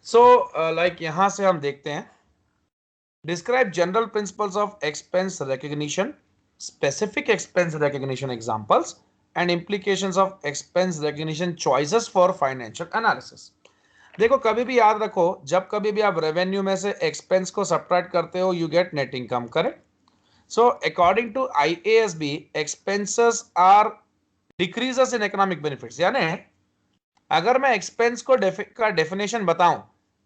So like यहां से हम देखते हैं, describe general principles of expense recognition, specific expense recognition examples and implications of expense recognition choices for financial analysis. देखो कभी भी याद रखो, जब कभी भी आप रेवेन्यू में से एक्सपेंस को सब्ट्रैक्ट करते हो, you get net income, correct? So according to IASB, expenses are decreases in economic benefits. यानी अगर मैं एक्सपेंस को का डेफिनेशन बताऊं,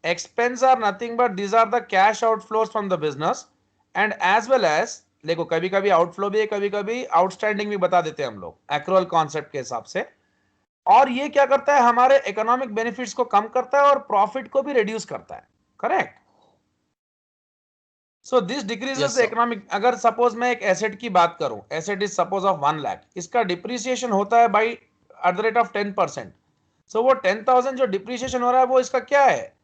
expense are nothing but these are the cash outflows from the business and as well as, देखो कभी कभी outflow भी है, कभी कभी आउटस्टैंडिंग भी बता देते हैं हम लोग एक्रूअल कॉन्सेप्ट के हिसाब से। और ये क्या करता है, हमारे इकोनॉमिक बेनिफिट्स को कम करता है और प्रॉफिट को भी रिड्यूस करता है, correct? So this decreases the Yes, sir. Economic. अगर सपोज मैं एक एसेट की बात करूं, asset is suppose of 1 lakh, इसका डिप्रिसिएशन होता है by at the rate of 10%। सो वो 10,000 जो डिप्रिसिएशन हो रहा है वो इसका क्या है,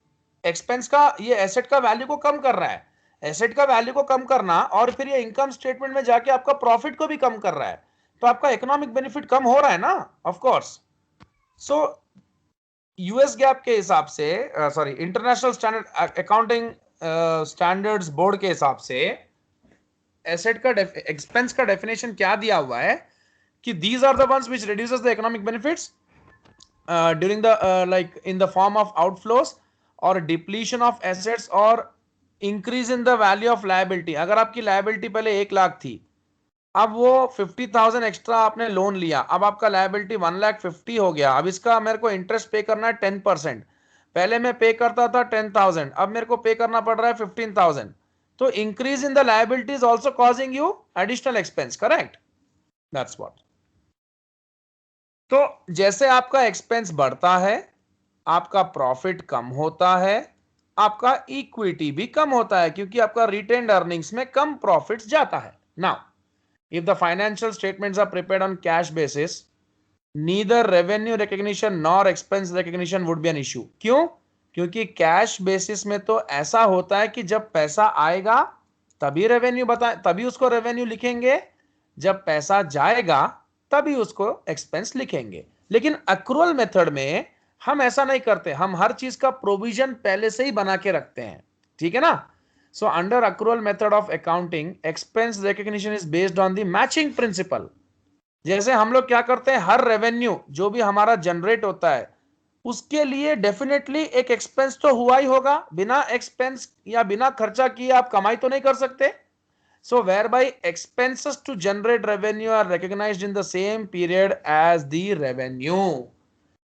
एक्सपेंस का, ये एसेट का वैल्यू को कम कर रहा है। एसेट का वैल्यू को कम करना और फिर ये इनकम स्टेटमेंट में जाके आपका प्रॉफिट को भी कम कर रहा है, तो आपका इकोनॉमिक बेनिफिट कम हो रहा है ना, of course. So US gap के हिसाब से, sorry international standard accounting standards board के हिसाब से एसेट का एक्सपेंस का डेफिनेशन क्या दिया हुआ है कि these are the ones which reduces the economic benefits during the like in the form of outflows or depletion of assets or increase in the value of liability। अगर आपकी liability पहले 1 लाख थी, अब वो 50,000 एक्स्ट्रा आपने लोन लिया, अब आपका लाइबिलिटी 1,50,000 हो गया, अब इसका मेरे को इंटरेस्ट पे करना है 10%। पहले मैं पे करता था 10,000, अब मेरे को पे करना पड़ रहा है 15,000। तो increase in the liability is also causing you additional expense, correct? That's what. तो जैसे आपका एक्सपेंस बढ़ता है, आपका प्रॉफिट कम होता है, आपका इक्विटी भी कम होता है, क्योंकि आपका रिटेन्ड अर्निंग्स में कम प्रॉफिट्स जाता है। Now if the financial statements are prepared on cash basis, neither revenue recognition nor expense recognition would be an issue। क्यों? क्योंकि कैश बेसिस में तो ऐसा होता है कि जब पैसा आएगा तभी रेवेन्यू बताए, तभी उसको रेवेन्यू लिखेंगे, जब पैसा जाएगा तभी उसको एक्सपेंस लिखेंगे। लेकिन अक्रूअल मेथड में हम ऐसा नहीं करते, हम हर चीज का प्रोविजन पहले से ही बना के रखते हैं, ठीक है ना? So under accrual method of accounting, expense recognition is based on the matching principle। जैसे हम लोग क्या करते हैं, हर रेवेन्यू जो भी हमारा जनरेट होता है उसके लिए डेफिनेटली एक एक्सपेंस तो हुआ ही होगा, बिना एक्सपेंस या बिना खर्चा किए आप कमाई तो नहीं कर सकते। So whereby expenses to generate revenue are recognized in the same period as the revenue।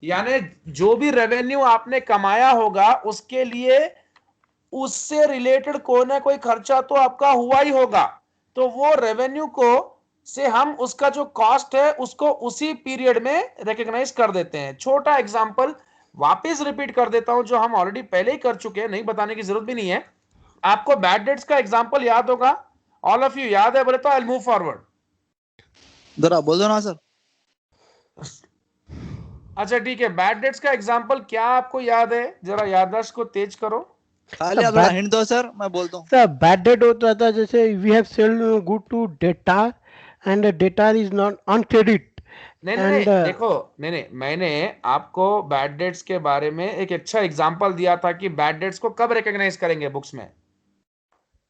यानी जो भी रेवेन्यू आपने कमाया होगा उसके लिए उससे रिलेटेड कोई ना कोई खर्चा तो आपका हुआ ही होगा, तो वो रेवेन्यू को से हम उसका जो कॉस्ट है उसको उसी पीरियड में रिकॉग्नाइज कर देते हैं। छोटा एग्जांपल वापस रिपीट कर देता हूं, जो हम ऑलरेडी पहले ही कर चुके हैं, नहीं बताने की जरूरत भी नहीं है। आपको बैड डेट्स का एग्जांपल याद होगा, ऑल ऑफ यू याद है बोले तो आई विल मूव फॉरवर्ड। जरा बोल दो ना सर। अच्छा ठीक है, बैड डेट्स का एग्जांपल क्या आपको याद है, जरा याददाश्त को तेज करो। खाली आप थोड़ा हिंट दो सर, मैं बोलता हूँ। सर बैड डेट होता था जैसे we have sold good to debtor and debtor is not on credit नहीं नहीं एंड नहीं, देखो नहीं नहीं, मैंने आपको बैड डेट्स के बारे में एक अच्छा एग्जांपल दिया था कि बैड डेट्स को कब रिकॉग्नाइज करेंगे बुक्स में।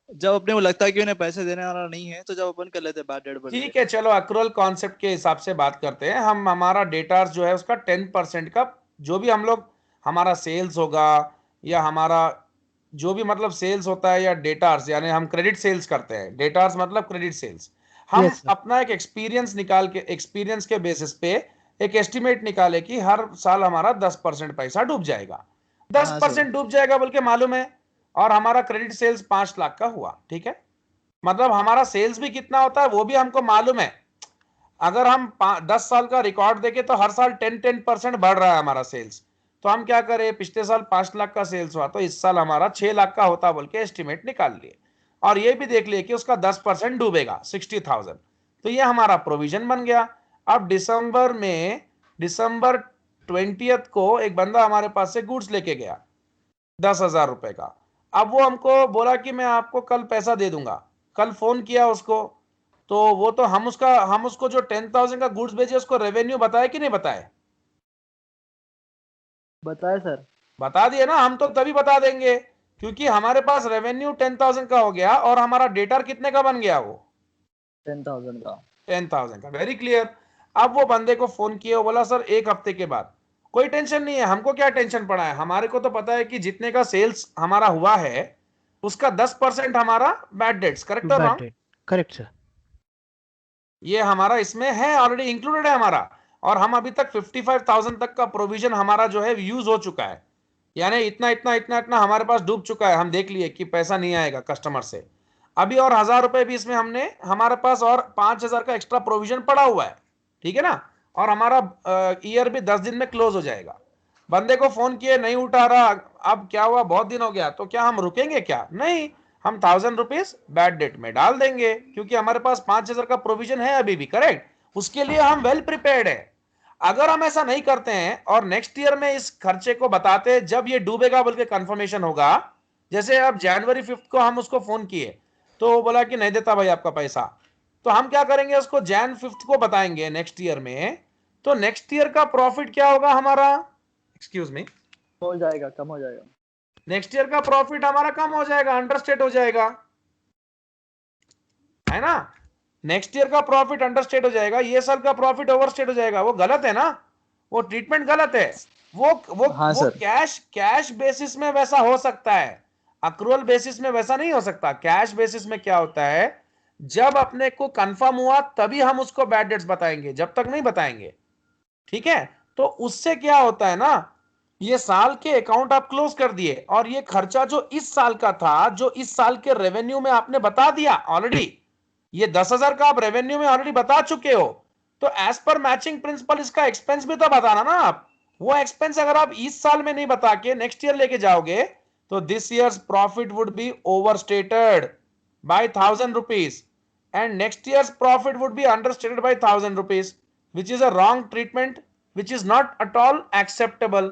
जब अपने को लगता है कि उन्हें पैसे देने वाला नहीं है तो जब अपन कर लेते हैं बैड डेट बोल के। ठीक है चलो, अक्रूअल कॉन्सेप्ट के हिसाब से बात करते हैं हम। हमारा डेटार्स जो है उसका 10% का, जो भी हम लोग हमारा सेल्स होगा या हमारा जो भी मतलब सेल्स होता है या डेटार्स, यानी हम क्रेडिट सेल्स करते हैं, डेटार्स मतलब क्रेडिट सेल्स। हम यस सर अपना एक एक्सपीरियंस निकाल के, एक्सपीरियंस के बेसिस पे एक एस्टिमेट निकाले कि हर साल हमारा 10% पैसा डूब जाएगा, दस हाँ सर। परसेंट डूब जाएगा बोल के मालूम है, और हमारा क्रेडिट सेल्स 5 लाख का हुआ, ठीक है? मतलब हमारा सेल्स भी कितना होता है वो भी हमको मालूम है। अगर हम 10 साल का रिकॉर्ड देखें तो हर साल 10% बढ़ रहा है हमारा सेल्स, तो हम क्या करें, पिछले साल 5 लाख का सेल्स हुआ तो इस साल हमारा 6 लाख का होता बोल के एस्टिमेट निकाल लिए, और ये भी देख लिए कि उसका 10% डूबेगा 60,000, तो ये हमारा प्रोविजन बन गया। अब दिसंबर 20th को एक बंदा हमारे पास से गुड्स लेके गया 10,000 रुपए का। अब वो हमको बोला कि मैं आपको कल पैसा दे दूंगा, कल फोन किया उसको, तो वो तो हम उसको जो 10,000 का गुड्स भेजे उसको रेवेन्यू बताया कि नहीं बताया? बताए सर। बता दिए ना, हम तो तभी बता देंगे क्योंकि हमारे पास रेवेन्यू 10,000 का हो गया और हमारा डेटर कितने का बन गया, वो 10,000 का। 10,000 का। Very clear. अब वो बंदे को फोन किए, वो बोला सर 1 हफ्ते के बाद। कोई टेंशन नहीं है, हमको क्या टेंशन पड़ा है, हमारे को तो पता है कि जितने का सेल्स हमारा हुआ है उसका 10% हमारा बैड डेट्स, करेक्ट और Bad wrong? date. Correct, sir. ये हमारा इसमें है, ऑलरेडी इंक्लूडेड है हमारा। और हम अभी तक 55,000 तक का प्रोविजन हमारा जो है यूज हो चुका है, यानी इतना इतना इतना इतना हमारे पास डूब चुका है। हम देख लिए कि पैसा नहीं आएगा कस्टमर से। अभी और 1,000 रुपए भी इसमें हमने, हमारे पास और 5,000 का एक्स्ट्रा प्रोविजन पड़ा हुआ है, ठीक है ना? और हमारा ईयर भी 10 दिन में क्लोज हो जाएगा। बंदे को फोन किए, नहीं उठा रहा, अब क्या हुआ, बहुत दिन हो गया, तो क्या हम रुकेंगे क्या? नहीं, हम 1,000 रुपीज बैड डेट में डाल देंगे क्योंकि हमारे पास 5,000 का प्रोविजन है अभी भी, करेक्ट? उसके लिए हम वेल प्रिपेयर्ड है। अगर हम ऐसा नहीं करते हैं और नेक्स्ट ईयर में इस खर्चे को बताते हैं जब ये डूबेगा बोल के कंफर्मेशन होगा, जैसे अब जनवरी 5 को हम उसको फोन किए तो वो बोला कि नहीं देता भाई आपका पैसा, तो हम क्या करेंगे, उसको जैन 5 को बताएंगे नेक्स्ट ईयर में, तो नेक्स्ट ईयर का प्रॉफिट क्या होगा हमारा, एक्सक्यूज मी, हो जाएगा, कम हो जाएगा। नेक्स्ट ईयर का प्रॉफिट हमारा कम हो जाएगा, अंडरस्टेट हो जाएगा, है ना? नेक्स्ट ईयर का प्रॉफिट अंडरस्टेट हो जाएगा, ये साल का प्रॉफिट ओवरस्टेट हो जाएगा। वो गलत है ना, वो ट्रीटमेंट गलत है। वो वो हाँ वो सर। कैश बेसिस में वैसा हो सकता है, अक्रूवल बेसिस में वैसा नहीं हो सकता। कैश बेसिस में क्या होता है, जब अपने को कंफर्म हुआ तभी हम उसको बैड डेट्स बताएंगे, जब तक नहीं बताएंगे, ठीक है? तो उससे क्या होता है ना, ये साल के अकाउंट आप क्लोज कर दिए और ये खर्चा जो इस साल का था, जो इस साल के रेवेन्यू में आपने बता दिया ऑलरेडी, ये 10,000 का आप रेवेन्यू में ऑलरेडी बता चुके हो, तो एज पर मैचिंग प्रिंसिपल इसका एक्सपेंस भी तो बताना ना आप। वो एक्सपेंस अगर आप इस साल में नहीं बता के नेक्स्ट ईयर लेके जाओगे तो this year's profit would be overstated by 1,000 rupees and next year's profit would be understated by 1,000 rupees, which is a wrong treatment, which is not at all acceptable.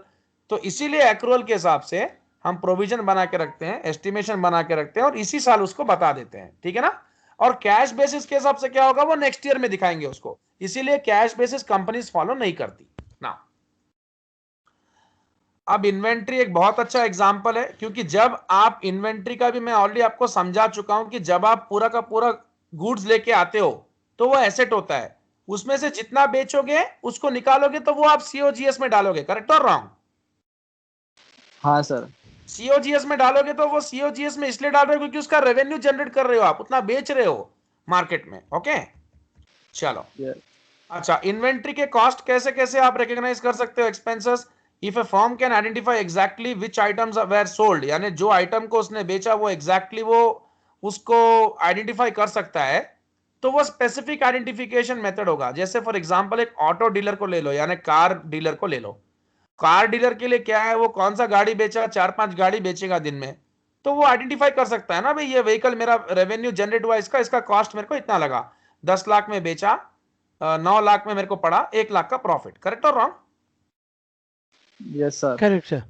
तो इसीलिए एक्रूअल के हिसाब से हम provision बना के रखते हैं, एस्टिमेशन बना के रखते हैं और इसी साल उसको बता देते हैं, ठीक है ना? और कैश बेसिस के हिसाब से क्या होगा वो नेक्स्ट ईयर में दिखाएंगे उसको, इसीलिए कैश बेसिस कंपनीज फॉलो नहीं करती ना। अब इन्वेंट्री एक बहुत अच्छा एग्जांपल है, क्योंकि जब आप इन्वेंट्री का भी मैं ऑलरेडी आपको समझा चुका हूं कि जब आप पूरा का पूरा गुड्स लेके आते हो तो वो एसेट होता है, उसमें से जितना बेचोगे उसको निकालोगे तो वो आप सीओजीएस में डालोगे, करेक्ट और रॉन्ग? हाँ सर। सीओजीएस में डालोगे तो वो सीओजीएस में इसलिए डाल रहे हो क्योंकि उसका रेवेन्यू जनरेट कर रहे हो, आप उतना बेच रहे हो मार्केट में, ओके? चलो, यस। अच्छा, इन्वेंट्री के कॉस्ट कैसे कैसे आप रिकॉग्नाइज कर सकते हो, expenses? If a firm can identify exactly which items were sold, यानी जो आइटम को उसने बेचा वो एग्जैक्टली वो उसको आइडेंटिफाई कर सकता है, तो वो स्पेसिफिक आइडेंटिफिकेशन मेथड होगा। जैसे फॉर एग्जांपल एक ऑटो डीलर को ले लो, यानी कार डीलर को ले लो। कार डीलर के लिए क्या है, वो कौन सा गाड़ी बेचा, 4-5 गाड़ी बेचेगा दिन में, तो वो आइडेंटिफाई कर सकता है ना भाई, ये व्हीकल मेरा रेवेन्यू जनरेट हुआ, इसका इसका कॉस्ट मेरे को इतना लगा, 10 लाख में बेचा, 9 लाख में मेरे को पड़ा 1 लाख का प्रॉफिट, करेक्ट और wrong? Yes sir. Correct, sir.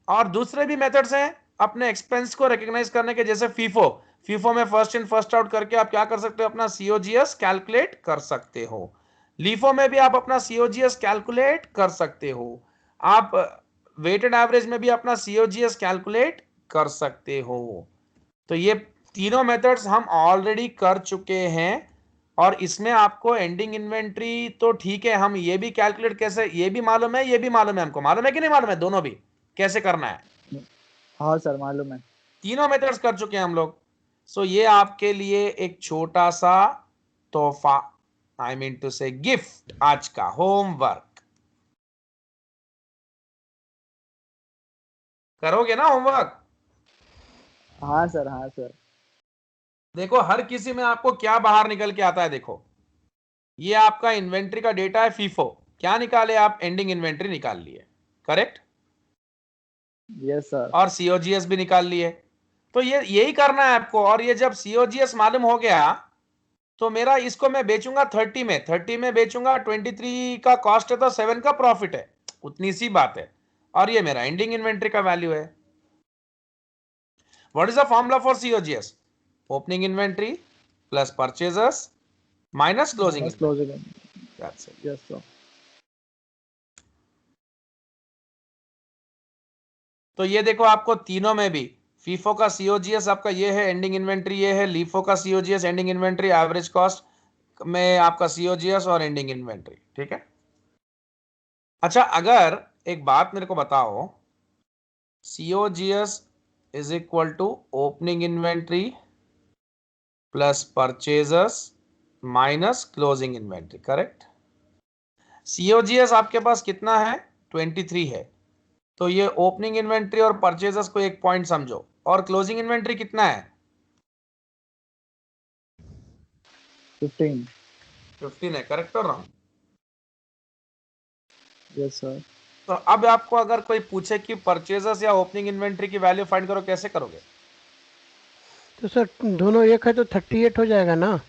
और दूसरे भी मेथड्स हैं अपने एक्सपेंस को रिकॉग्नाइज करने के, जैसे फीफो। फीफो में फर्स्ट इन फर्स्ट आउट करके आप क्या कर सकते हो, अपना सीओजीएस कैलकुलेट कर सकते हो। लीफो में भी आप अपना सीओजीएस कैलकुलेट कर सकते हो। आप वेटेड एवरेज में भी अपना सीओजीएस कैलकुलेट कर सकते हो। तो ये तीनों मेथड्स हम ऑलरेडी कर चुके हैं और इसमें आपको एंडिंग इन्वेंट्री तो ठीक है, हम ये भी कैलकुलेट कैसे, ये भी मालूम है, ये भी मालूम है, हमको मालूम है कि नहीं मालूम है, दोनों भी कैसे करना है। हाँ सर, मालूम है। तीनों मेथड्स कर चुके हैं हम लोग। सो ये आपके लिए एक छोटा सा तोहफा, आई मीन टू से गिफ्ट, आज का होमवर्क। करोगे ना होमवर्क? हाँ सर, हाँ सर। देखो हर किसी में आपको क्या बाहर निकल के आता है, देखो ये आपका इन्वेंट्री का डेटा है, फीफो क्या निकाले आप, एंडिंग इन्वेंट्री निकाल लिए, करेक्ट? Yes sir. और सीओजीएस भी निकाल लिए। तो ये यही करना है आपको। और ये जब सीओजीएस मालूम हो गया तो मेरा इसको मैं बेचूंगा 30 में, 30 में बेचूंगा, 23 का कॉस्ट है तो 7 का प्रॉफिट है, उतनी सी बात है। और ये मेरा एंडिंग इन्वेंट्री का वैल्यू है। What is the formula for COGS? Opening inventory plus purchasers minus closing minus inventory, closing. That's it. Yes sir. तो ये देखो आपको तीनों में भी फीफो का सीओजीएस आपका ये है, एंडिंग इन्वेंट्री ये है, लीफो का COGS ending inventory, average cost में आपका सीओजीएस और एंडिंग इन्वेंट्री, ठीक है। अच्छा, अगर एक बात मेरे को बताओ, COGS is equal to opening inventory plus purchasers minus closing inventory, correct. COGS आपके पास कितना है, 23 है, तो ये ओपनिंग इन्वेंट्री और परचेजर्स को एक पॉइंट समझो, और क्लोजिंग इन्वेंट्री कितना है, 15 है, करेक्ट कर रहा हूं। Yes sir. तो अब आपको अगर कोई पूछे कि परचेजर्स या ओपनिंग इन्वेंट्री की वैल्यू फाइंड करो, कैसे करोगे? तो सर दोनों एक है तो 38 हो जाएगा ना।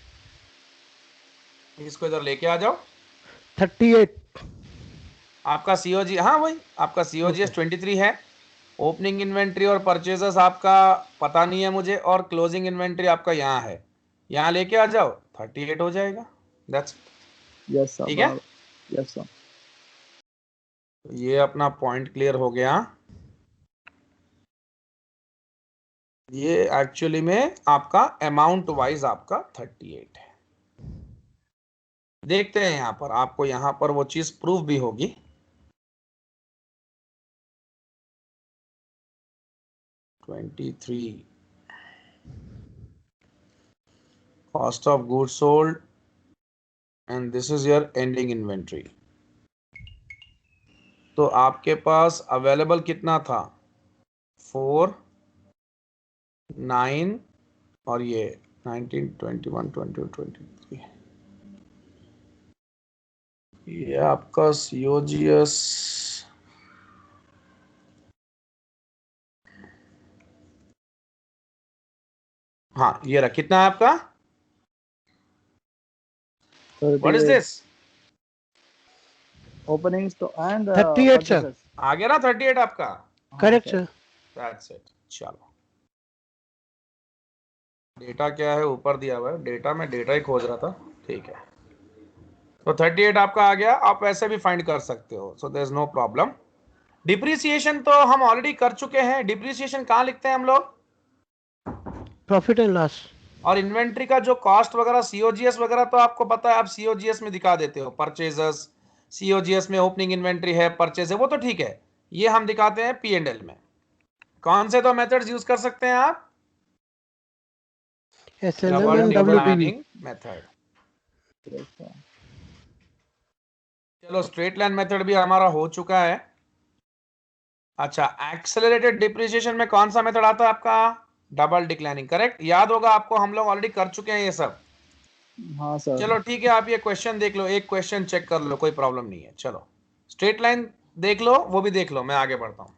इसको इधर लेके आ जाओ। 38। आपका सीओजी, हाँ वही आपका सीओजीएस 23 है, ओपनिंग इन्वेंट्री और परचेजर्स आपका पता नहीं है मुझे, और क्लोजिंग इन्वेंट्री आपका यहाँ है, यहाँ लेके आ जाओ, 38 हो जाएगा। That's yes sir. ठीक है, यस सर। ये अपना पॉइंट क्लियर हो गया। ये एक्चुअली में आपका अमाउंट वाइज आपका 38 है। देखते हैं यहां पर, आपको यहां पर वो चीज प्रूफ भी होगी। Cost of goods sold and this is your ending inventory. तो आपके पास अवेलेबल कितना था, 4, 9 और ये 19, 21, 22, 23। ये आपका सीओजीएस हाँ ये रहा, कितना है आपका, व्हाट इज दिस, ओपनिंग्स तो एंड 38 सर। आ गया ना 38 आपका, करेक्ट सर। That's it. चलो, डेटा क्या है ऊपर दिया हुआ है, डेटा में डेटा ही खोज रहा था, ठीक है। तो 38 आपका आ गया, आप वैसे भी फाइंड कर सकते हो, so there is no problem. Depreciation तो हम ऑलरेडी कर चुके हैं, डिप्रिसिएशन कहाँ लिखते हैं हम लोग, प्रॉफिट एंड लॉस। और इन्वेंट्री का जो कॉस्ट वगैरह सीओजीएस वगैरह तो आपको पता है, आप सीओजीएस में दिखा देते हो, परचेजर्स सीओजीएस में ओपनिंग इन्वेंट्री है, परचेज है, वो तो ठीक है, ये हम दिखाते हैं पी एंड एल में। कौन से दो मेथड्स यूज कर सकते हैं आप, SLM double and WPV। Declining method. चलो, स्ट्रेट लाइन मेथड भी हमारा हो चुका है। अच्छा, एक्सेलरेटेड डिप्रिसिएशन में कौन सा मेथड आता है आपका, डबल डिक्लाइनिंग, करेक्ट, याद होगा आपको, हम लोग ऑलरेडी कर चुके हैं ये सब। हाँ सर। चलो ठीक है, आप ये क्वेश्चन देख लो, एक क्वेश्चन चेक कर लो, कोई प्रॉब्लम नहीं है। चलो स्ट्रेट लाइन देख लो, वो भी देख लो, मैं आगे बढ़ता हूं।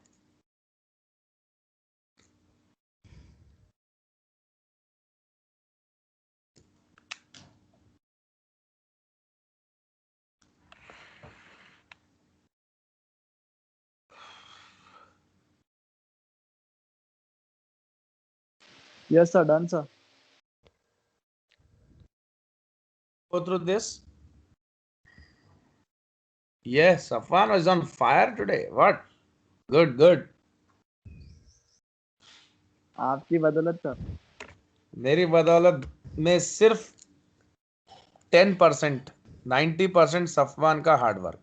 Yes sir, done sir. Go through this. Yes, Safwan is on fire today. What? Good, good. आपकी बदौलत सर। मेरी बदौलत में सिर्फ 10%, 90% सफवान का हार्डवर्क।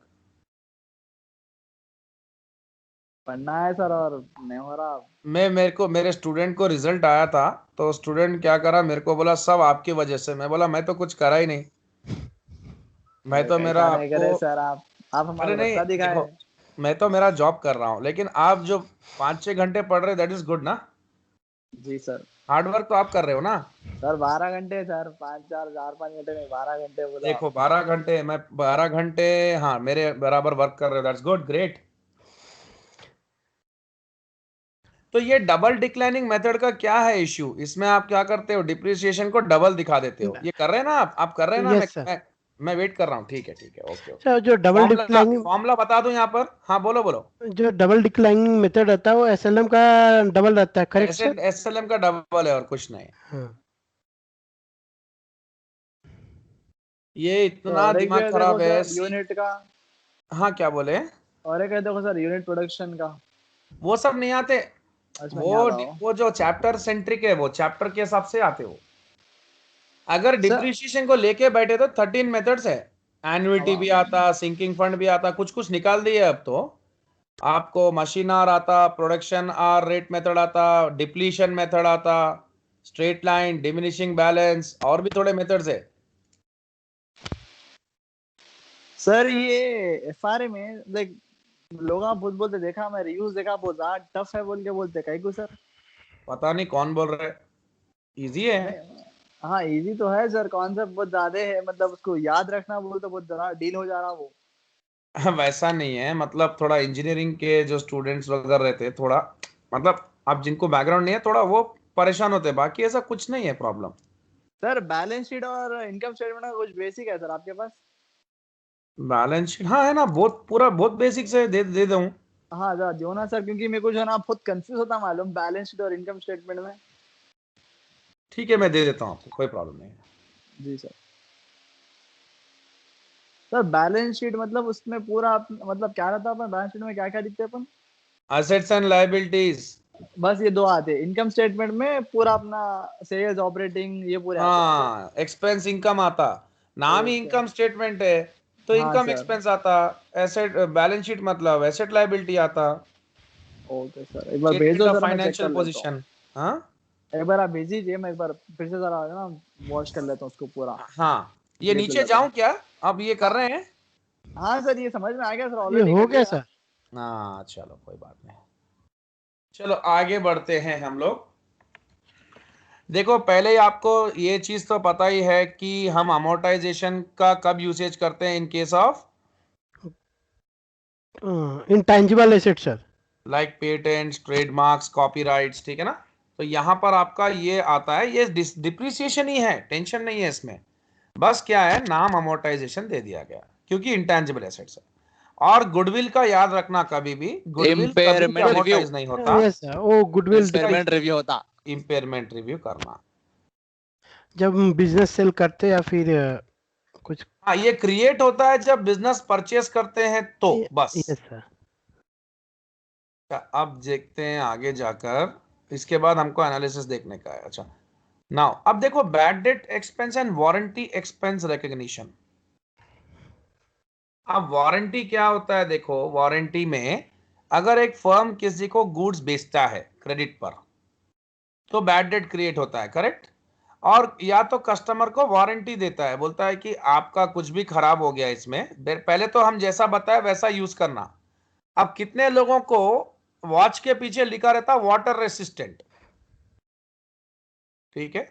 पढ़ना है सर और नहीं हो रहा। मेरे स्टूडेंट को रिजल्ट आया था, तो स्टूडेंट क्या करा, मेरे को बोला सब आपकी वजह से। मैं बोला मैं तो कुछ करा ही नहीं, मैं तो मेरा कैसा नहीं आपको, करे सर, आप अरे हमारा नहीं रास्ता दिखाए। देखो, मैं तो मेरा जॉब कर रहा हूँ, लेकिन आप जो 5-6 घंटे पढ़ रहे, दैट इज गुड ना, जी सर। हार्डवर्क तो आप कर रहे हो ना। सर 12 घंटे सर, 5 घंटे नहीं, 12 घंटे बोला। देखो 12 घंटे, मैं 12 घंटे, हाँ मेरे बराबर वर्क कर रहे हो, दैट्स गुड, ग्रेट। तो ये डबल डिक्लाइनिंग मेथड का क्या है इश्यू, इसमें आप क्या करते हो, डिप्रिसिएशन को डबल दिखा देते हो, ये कर रहे हैं ना आप कर रहे हैं ना, यस सर। मैं वेट कर रहा हूँ, ठीक है ठीक है, ओके ओके। सर जो डबल डिक्लाइनिंग, फॉर्मूला बता दूं यहाँ पर, हाँ बोलो बोलो। जो डबल डिक्लाइनिंग मेथड रहता है वो SLM का डबल रहता है, करेक्ट सर? एसएलएम का डबल है और कुछ नहीं। हाँ। ये तो इतना और एक दिमाग देखो खराब है सर यूनिट का, हाँ क्या बोले, और एक है देखो सर यूनिट प्रोडक्शन का। वो सब नहीं आते, इसमें नहीं आता हो। वो जो चैप्टर सेंट्रिक है वो चैप्टर के हिसाब से आते हो। अगर सर डिप्रिसिएशन को लेके बैठे तो 13 मेथड्स है, एन्युइटी भी अब आता, सिंकिंग फंड भी आता, कुछ कुछ निकाल दिए अब तो। आपको मशीन आर आता, प्रोडक्शन आर रेट मेथड आता, डिप्लीशन मेथड आता, स्ट्रेट लाइन, डिमिनिशिंग बैलेंस, और भी थोड़े मेथड्स है। सर ये एफआरए में लाइक लोग बहुत बोलते, देखा मैं रिव्यूज देखा, बहुत ज्यादा टफ है बोल के बोलते, कहीं को सर। पता नहीं कौन बोल रहा है, इजी है। नहीं, हाँ इजी तो है सर, कॉन्सेप्ट बहुत ज्यादा है, मतलब उसको याद रखना बोल तो बहुत ज्यादा डील हो जा रहा वो। वैसा नहीं है, मतलब थोड़ा इंजीनियरिंग के जो स्टूडेंट्स वगैरह रहते हैं थोड़ा, मतलब आप जिनको बैकग्राउंड नहीं है थोड़ा वो परेशान होते हैं, बाकी ऐसा कुछ नहीं है प्रॉब्लम। सर बैलेंस शीट और इनकम स्टेटमेंट का कुछ बेसिक है सर आपके पास? बैलेंस शीट हाँ है ना, बहुत पूरा बहुत बेसिक्स है, दे दूं। हाँ जरा दो ना सर, क्योंकि मेरे को जो है ना बहुत कंफ्यूज होता मालूम बैलेंस शीट और इनकम स्टेटमेंट में। ठीक है, मैं दे देता हूँ आपको, कोई प्रॉब्लम नहीं है। जी सर। सर बैलेंस शीट मतलब उसमें पूरा मतलब क्या रहता है, अपन बैलेंस शीट में क्या क्या दिखते हैं अपन? Assets and liabilities. बस ये दो आते हैं, इनकम स्टेटमेंट में पूरा अपना सेल्स ऑपरेटिंग ये पूरे आते हैं सर। हाँ, एक्सपेंस इनकम आता, नाम ही ओके। इनकम स्टेटमेंट है, तो हाँ इनकम सर। एक्सपेंस आता। एसेट बैलेंस शीट मतलब एसेट लायबिलिटी आता, ओके सर, एक बार भेज स्टेटमेंट दो ऑफ जरा, मैं चेक कर फाइनेंशियल लेता हूँ। पोजीशन। हाँ एक बार आप भेज दीजिए, मैं एक बार फिर से जरा ना वॉच कर लेता हूँ उसको पूरा, हाँ, ये देख नीचे लेता हूँ। जाऊं क्या? अब ये कर हाँ रहे हैं। हाँ सर, ये समझ में आ गया सर, ये ऑलरेडी हो कर गया लिया। सर। हाँ चलो कोई बात नहीं, चलो आगे बढ़ते हैं हम लोग। देखो पहले ही आपको ये चीज तो पता ही है कि हम अमोर्टाइजेशन का कब यूसेज करते हैं in case of intangible asset sir. Like patents, trademarks, copyrights, ठीक है ना। तो यहाँ पर आपका ये आता है, ये डिप्रिसिएशन ही है, टेंशन नहीं है इसमें। बस क्या है, नाम अमोर्टाइजेशन दे दिया गया क्योंकि इंटेंजिबल एसेट्स है। और गुडविल का याद रखना, कभी भी गुडविल कभी भी इम्पेयरमेंट रिव्यू, अमोर्टाइज नहीं होता, यस सर, वो गुडविल इसका इम्पेयरमेंट रिव्यू होता। इम्पेयरमेंट रिव्यू करना। जब हम बिजनेस सेल करते या फिर कुछ। हाँ, ये क्रिएट होता है जब बिजनेस परचेस करते हैं तो बस। Yes sir. अच्छा, अब देखते हैं आगे जाकर, इसके बाद हमको एनालिसिस देखने का है। अच्छा नाउ अब देखो, bad debt expense and warranty expense recognition. अब वारंटी क्या होता है, देखो वारंटी में अगर एक फर्म किसी को गुड्स बेचता है क्रेडिट पर, तो बैड डेट क्रिएट होता है, करेक्ट। और या तो कस्टमर को वारंटी देता है, बोलता है कि आपका कुछ भी खराब हो गया इसमें, पहले तो हम जैसा बताया वैसा यूज करना। अब कितने लोगों को वॉच के पीछे लिखा रहता वाटर रेसिस्टेंट, ठीक है।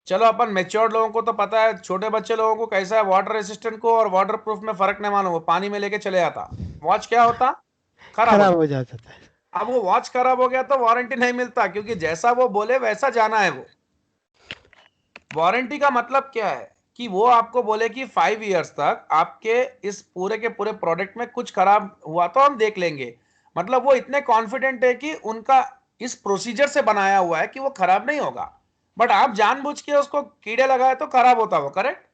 चलो अपन मेच्योर्ड लोगों को तो पता है, छोटे बच्चे लोगों को कैसा है, वाटर रेसिस्टेंट को और वाटर प्रूफ में फर्क नहीं मालूम, वो पानी में लेके चले जाता, वॉच क्या होता, खराब हो खराब जाता। हो जाता था। अब वो वॉच खराब हो गया तो वारंटी नहीं मिलता, क्योंकि जैसा वो बोले वैसा जाना है वो। वारंटी का मतलब क्या है कि वो आपको बोले कि 5 इयर्स तक आपके इस पूरे के पूरे प्रोडक्ट में कुछ खराब हुआ तो हम देख लेंगे। मतलब वो इतने कॉन्फिडेंट है कि उनका इस प्रोसीजर से बनाया हुआ है कि वो खराब नहीं होगा, बट आप जानबूझ के उसको कीड़े लगाए तो खराब होता वो, करेक्ट।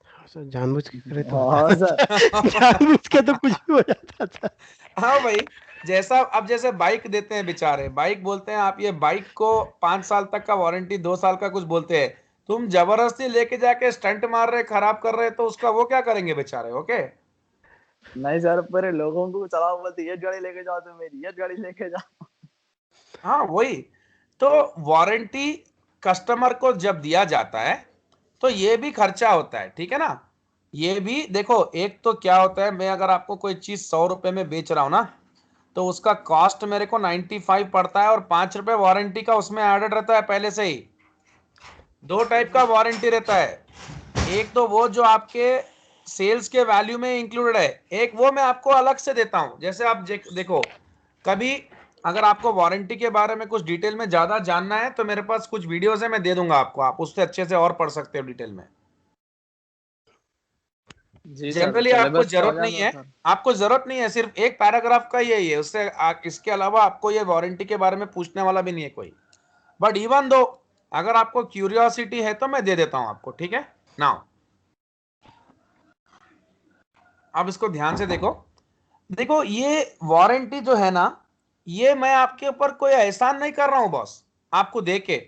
हाँ सर, जानबूझ के करे तो होता हाँ सर। जानबूझ के तो कुछ भी हो जाता था। हाँ भाई, जैसा अब जैसे बाइक देते हैं बेचारे, बाइक बोलते हैं आप ये बाइक को 5 साल तक का वारंटी, 2 साल का कुछ बोलते हैं, तुम जबरदस्ती लेके जाके स्टंट मार रहे, खराब कर रहे, तो उसका वो क्या करेंगे बेचारे, ओके। नहीं सर, पर लोगों को चलाओ बोलते ये गाड़ी लेके जाओ, तो मेरी ये गाड़ी लेके जाओ। हाँ वही, तो वारंटी कस्टमर को जब दिया जाता है तो ये भी खर्चा होता है, ठीक है ना। ये भी देखो, एक तो क्या होता है, मैं अगर आपको कोई चीज 100 रुपए में बेच रहा हूं ना, तो उसका कॉस्ट मेरे को 95 पड़ता है, और 5 रुपए वारंटी का उसमें एडेड रहता है पहले से ही। दो टाइप का वारंटी रहता है, एक तो वो जो आपके सेल्स के वैल्यू में इंक्लूडेड है, एक वो मैं आपको अलग से देता हूं। जैसे आप देखो, कभी अगर आपको वारंटी के बारे में कुछ डिटेल में ज्यादा जानना है तो मेरे पास कुछ वीडियोस है, मैं दे दूंगा आपको, आप उससे अच्छे से और पढ़ सकते हो डिटेल में। जी सर, जनरली आपको सिलेबस का हो जरूरत नहीं जाता है, सर। आपको जरूरत नहीं है, सिर्फ एक पैराग्राफ का यही है, उससे इसके अलावा आपको ये वारंटी के बारे में पूछने वाला भी नहीं है कोई। बट इवन दो अगर आपको क्यूरियोसिटी है तो मैं दे देता हूं आपको, ठीक है। नाउ अब इसको ध्यान से देखो, देखो ये वारंटी जो है ना, ये मैं आपके ऊपर कोई एहसान नहीं कर रहा हूं बॉस। आपको देके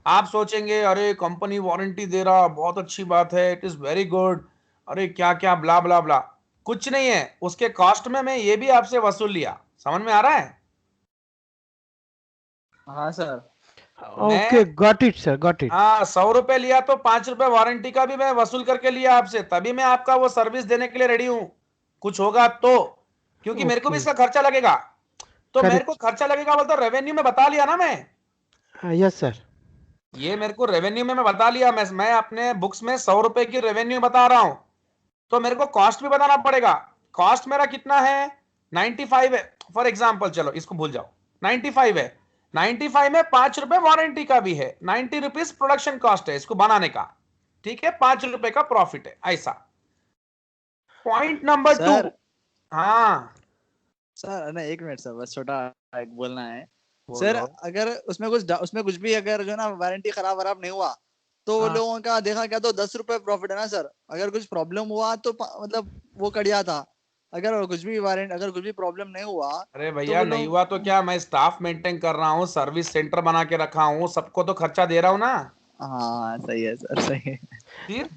आप सोचेंगे अरे कंपनी वारंटी दे रहा, बहुत अच्छी बात है, इट इज वेरी गुड, अरे क्या क्या ब्ला ब्ला ब्ला। कुछ नहीं है, उसके कॉस्ट में मैं ये भी आपसे वसूल लिया। समझ में आ रहा है? हाँ सर। Okay, मैं got it, sir. Got it. हाँ 100 रुपए लिया तो 5 रुपए वारंटी का भी मैं वसूल करके लिया आपसे, तभी मैं आपका वो सर्विस देने के लिए रेडी हूं। कुछ होगा तो, क्योंकि मेरे को भी Okay, इसका खर्चा लगेगा। तो मेरे को correct. खर्चा लगेगा बोलता रेवेन्यू में बता लिया ना मैं। Yes, sir. ये मेरे को रेवेन्यू में मैं बता लिया, मैं अपने बुक्स में 100 रुपए की रेवेन्यू बता रहा हूं। तो मेरे को कॉस्ट भी बताना पड़ेगा। कॉस्ट मेरा कितना है? 95 है फॉर एग्जाम्पल, चलो इसको भूल जाओ। 95 है, 95 में 5 रुपए वारंटी का भी है, 90 रुपीज प्रोडक्शन कॉस्ट है इसको बनाने का। ठीक है, 5 रुपए का प्रॉफिट है ऐसा। Point number 2। सर हाँ सर ना, एक मिनट सर, बस छोटा एक बोलना है। सर बोलो। अगर उसमें कुछ भी अगर जो ना वारंटी खराब नहीं हुआ, तो वो हाँ लोगों का देखा क्या तो 10 रुपए प्रॉफिट है ना सर। अगर कुछ प्रॉब्लम हुआ तो मतलब वो कड़िया था। अगर कुछ भी प्रॉब्लम नहीं हुआ अरे तो भैया वो नहीं लोग। हुआ तो क्या, मैं स्टाफ मेंटेन कर रहा हूँ, सर्विस सेंटर बना के रखा हूँ, सबको तो खर्चा दे रहा हूँ ना। हाँ सही है सर, सही है। फिर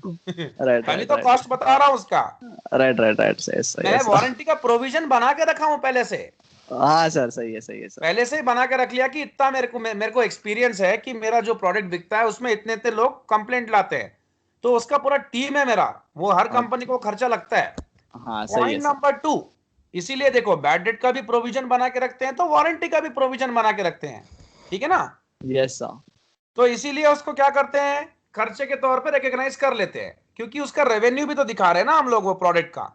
राइट तभी राइट तो राइट कॉस्ट बता रहा हूँ उसका। राइट सही है मैं सर। वारंटी का प्रोविजन बना के रखा हूं पहले से। हाँ सर, सही है सर। पहले से ही बना के रख लिया कि इतना मेरे को एक्सपीरियंस है कि मेरा जो प्रोडक्ट बिकता है उसमें इतने इतने लोग कंप्लेंट लाते हैं। तो उसका पूरा टीम है मेरा, वो हर कंपनी को खर्चा लगता है। हाँ सही है पॉइंट सर। नंबर 2, इसीलिए देखो बैड डेट का भी प्रोविजन बना के रखते हैं तो वारंटी का भी प्रोविजन बना के रखते हैं। ठीक है ना? Yes sir. तो इसीलिए उसको क्या करते हैं, खर्चे के तौर पे रिकॉग्नाइज कर लेते हैं, क्योंकि उसका रेवेन्यू भी तो दिखा रहे हैं ना हम लोग वो प्रोडक्ट का।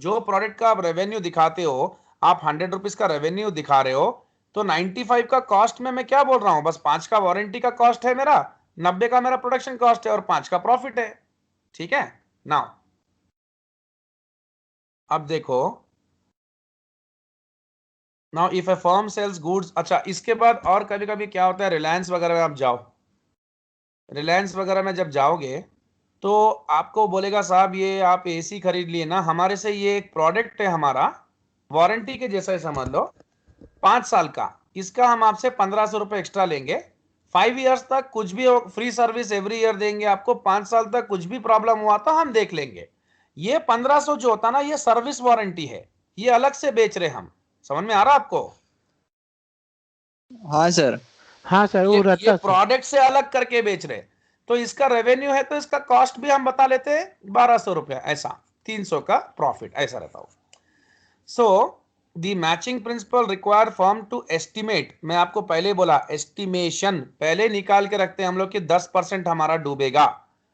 जो प्रोडक्ट का आप रेवेन्यू दिखाते हो, आप 100 रुपीज का रेवेन्यू दिखा रहे हो, तो 95 का कॉस्ट में मैं क्या बोल रहा हूं, बस 5 का वारंटी का कॉस्ट है मेरा, 90 का मेरा प्रोडक्शन कॉस्ट है और 5 का प्रॉफिट है। ठीक है नाउ, अब देखो, now if a firm sells goods. अच्छा इसके बाद और कभी कभी क्या होता है, रिलायंस वगैरह में आप जाओ, रिलायंस वगैरह में जब जाओगे तो आपको बोलेगा साहब ये आप एसी खरीद लिए ना हमारे से, ये एक प्रोडक्ट है हमारा, वारंटी के जैसा ही समझ लो, 5 साल का, इसका हम आपसे 1500 रुपए एक्स्ट्रा लेंगे। 5 इयर्स तक कुछ भी हो, फ्री सर्विस एवरी ईयर देंगे आपको, 5 साल तक कुछ भी प्रॉब्लम हुआ तो हम देख लेंगे। ये 1500 जो होता ना, ये सर्विस वारंटी है, ये अलग से बेच रहे हम। समझ में आ रहा आपको? हाँ सर। हाँ सर, वो ये रहता सर। प्रोडक्ट से अलग करके बेच रहे। तो इसका रेवेन्यू है तो इसका कॉस्ट भी हम बता लेते हैं 1200 रुपया, ऐसा 300 का प्रॉफिट ऐसा रहता हो। So the matching principle require firm to estimate, मैं आपको पहले बोला एस्टिमेशन पहले निकाल के रखते हैं हम लोग कि 10% हमारा डूबेगा,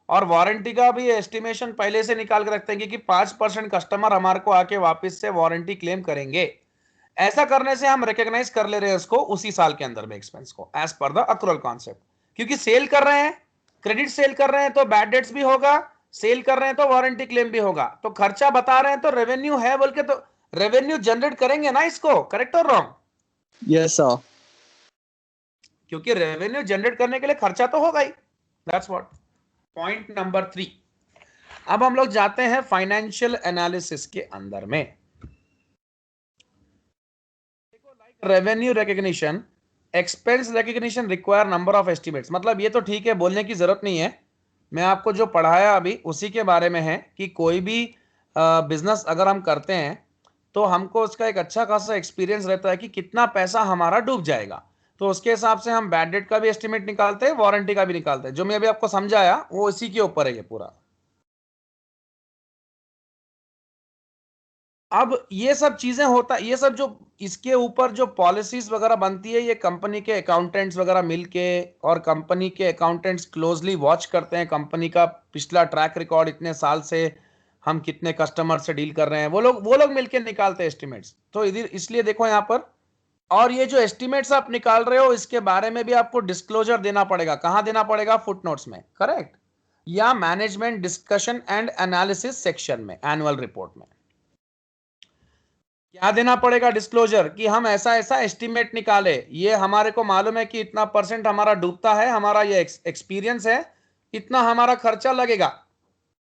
और वारंटी का भी एस्टिमेशन पहले से निकाल के रखते हैं कि 5% कस्टमर हमारे को आके वापस से वारंटी क्लेम करेंगे। ऐसा करने से हम रिकॉग्नाइज कर ले रहे हैं उसको उसी साल के अंदर में एक्सपेंस को, एज पर द अक्रूवल कॉन्सेप्ट। क्योंकि सेल कर रहे हैं, क्रेडिट सेल कर रहे हैं तो बैड डेट्स भी होगा, सेल कर रहे हैं तो वारंटी क्लेम भी होगा, तो खर्चा बता रहे हैं तो रेवेन्यू है बोल के तो रेवेन्यू जनरेट करेंगे ना इसको, करेक्ट और रॉन्ग? Yes sir. क्योंकि रेवेन्यू जनरेट करने के लिए खर्चा तो होगा ही। That's what. पॉइंट नंबर 3, अब हम लोग जाते हैं फाइनेंशियल एनालिसिस के अंदर में। Revenue recognition, expense recognition require number of estimates, मतलब ये तो ठीक है, बोलने की जरूरत नहीं है। मैं आपको जो पढ़ाया अभी उसी के बारे में है कि कोई भी बिजनेस अगर हम करते हैं तो हमको उसका एक अच्छा खासा एक्सपीरियंस रहता है कि कितना पैसा हमारा डूब जाएगा। तो उसके हिसाब से हम बैड डेट का भी एस्टिमेट निकालते हैं, वारंटी का भी निकालते हैं। जो मैं अभी आपको समझाया वो इसी के ऊपर है ये पूरा। अब ये सब चीजें होता, ये सब जो इसके ऊपर जो पॉलिसीज वगैरह बनती है, ये कंपनी के अकाउंटेंट्स वगैरह मिलके, और कंपनी के अकाउंटेंट्स क्लोजली वॉच करते हैं कंपनी का पिछला ट्रैक रिकॉर्ड, इतने साल से हम कितने कस्टमर से डील कर रहे हैं, वो लोग मिलके निकालते हैं एस्टिमेट्स। तो इधर इसलिए देखो यहाँ पर, और ये जो एस्टिमेट्स आप निकाल रहे हो इसके बारे में भी आपको डिस्क्लोजर देना पड़ेगा। कहां देना पड़ेगा? फुटनोट्स में, करेक्ट, या management discussion and analysis section में, एनुअल रिपोर्ट में। क्या देना पड़ेगा डिस्क्लोजर? कि हम ऐसा ऐसा एस्टिमेट निकाले, ये हमारे को मालूम है कि इतना परसेंट हमारा डूबता है, हमारा ये एक्सपीरियंस है, इतना हमारा खर्चा लगेगा।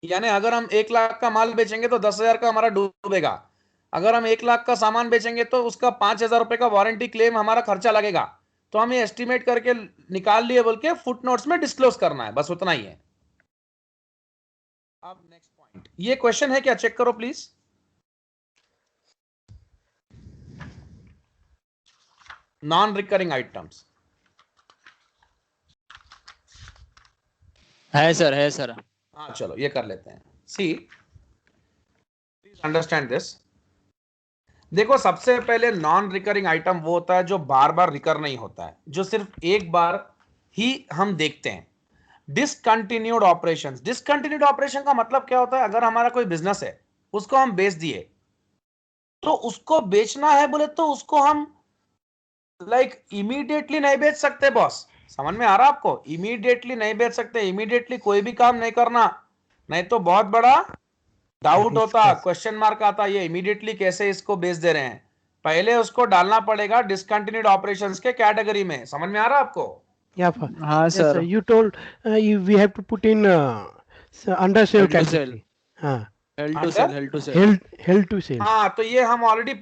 यानी अगर हम 1 लाख का माल बेचेंगे तो 10,000 का हमारा डूबेगा। अगर हम 1 लाख का सामान बेचेंगे तो उसका 5,000 रुपए का वारंटी क्लेम हमारा खर्चा लगेगा, तो हमें एस्टिमेट करके निकाल लिए बोल के फुट नोट्स में डिस्क्लोज करना है, बस उतना ही है। अब नेक्स्ट पॉइंट, ये क्वेश्चन है क्या, चेक करो प्लीज। नॉन रिकरिंग आइटम्स है सर। हाँ चलो ये कर लेते हैं। सी प्लीज अंडरस्टैंड दिस। देखो सबसे पहले नॉन रिकरिंग आइटम वो होता है जो बार बार रिकर नहीं होता है, जो सिर्फ एक बार ही हम देखते हैं। Discontinued operations. डिसकंटिन्यूड ऑपरेशन का मतलब क्या होता है, अगर हमारा कोई बिजनेस है उसको हम बेच दिए, तो उसको बेचना है बोले तो उसको हम इमीडिएटली नहीं बेच सकते बॉस, समझ में आ रहा आपको? इमीडिएटली नहीं बेच सकते, इमीडिएटली कोई भी काम नहीं करना, नहीं तो बहुत बड़ा डाउट होता, क्वेश्चन मार्क आता, ये इमीडिएटली कैसे इसको बेच दे रहे हैं। पहले उसको डालना पड़ेगा डिसकंटिन्यूड ऑपरेशंस के कैटेगरी में, समझ में आ रहा आपको? Yeah, हाँ yes, sir. you told we have to put in under sale Held to sell. category. हाँ, held to Under? Sale, held to sale. held to sale. हाँ तो ये हम ऑलरेडी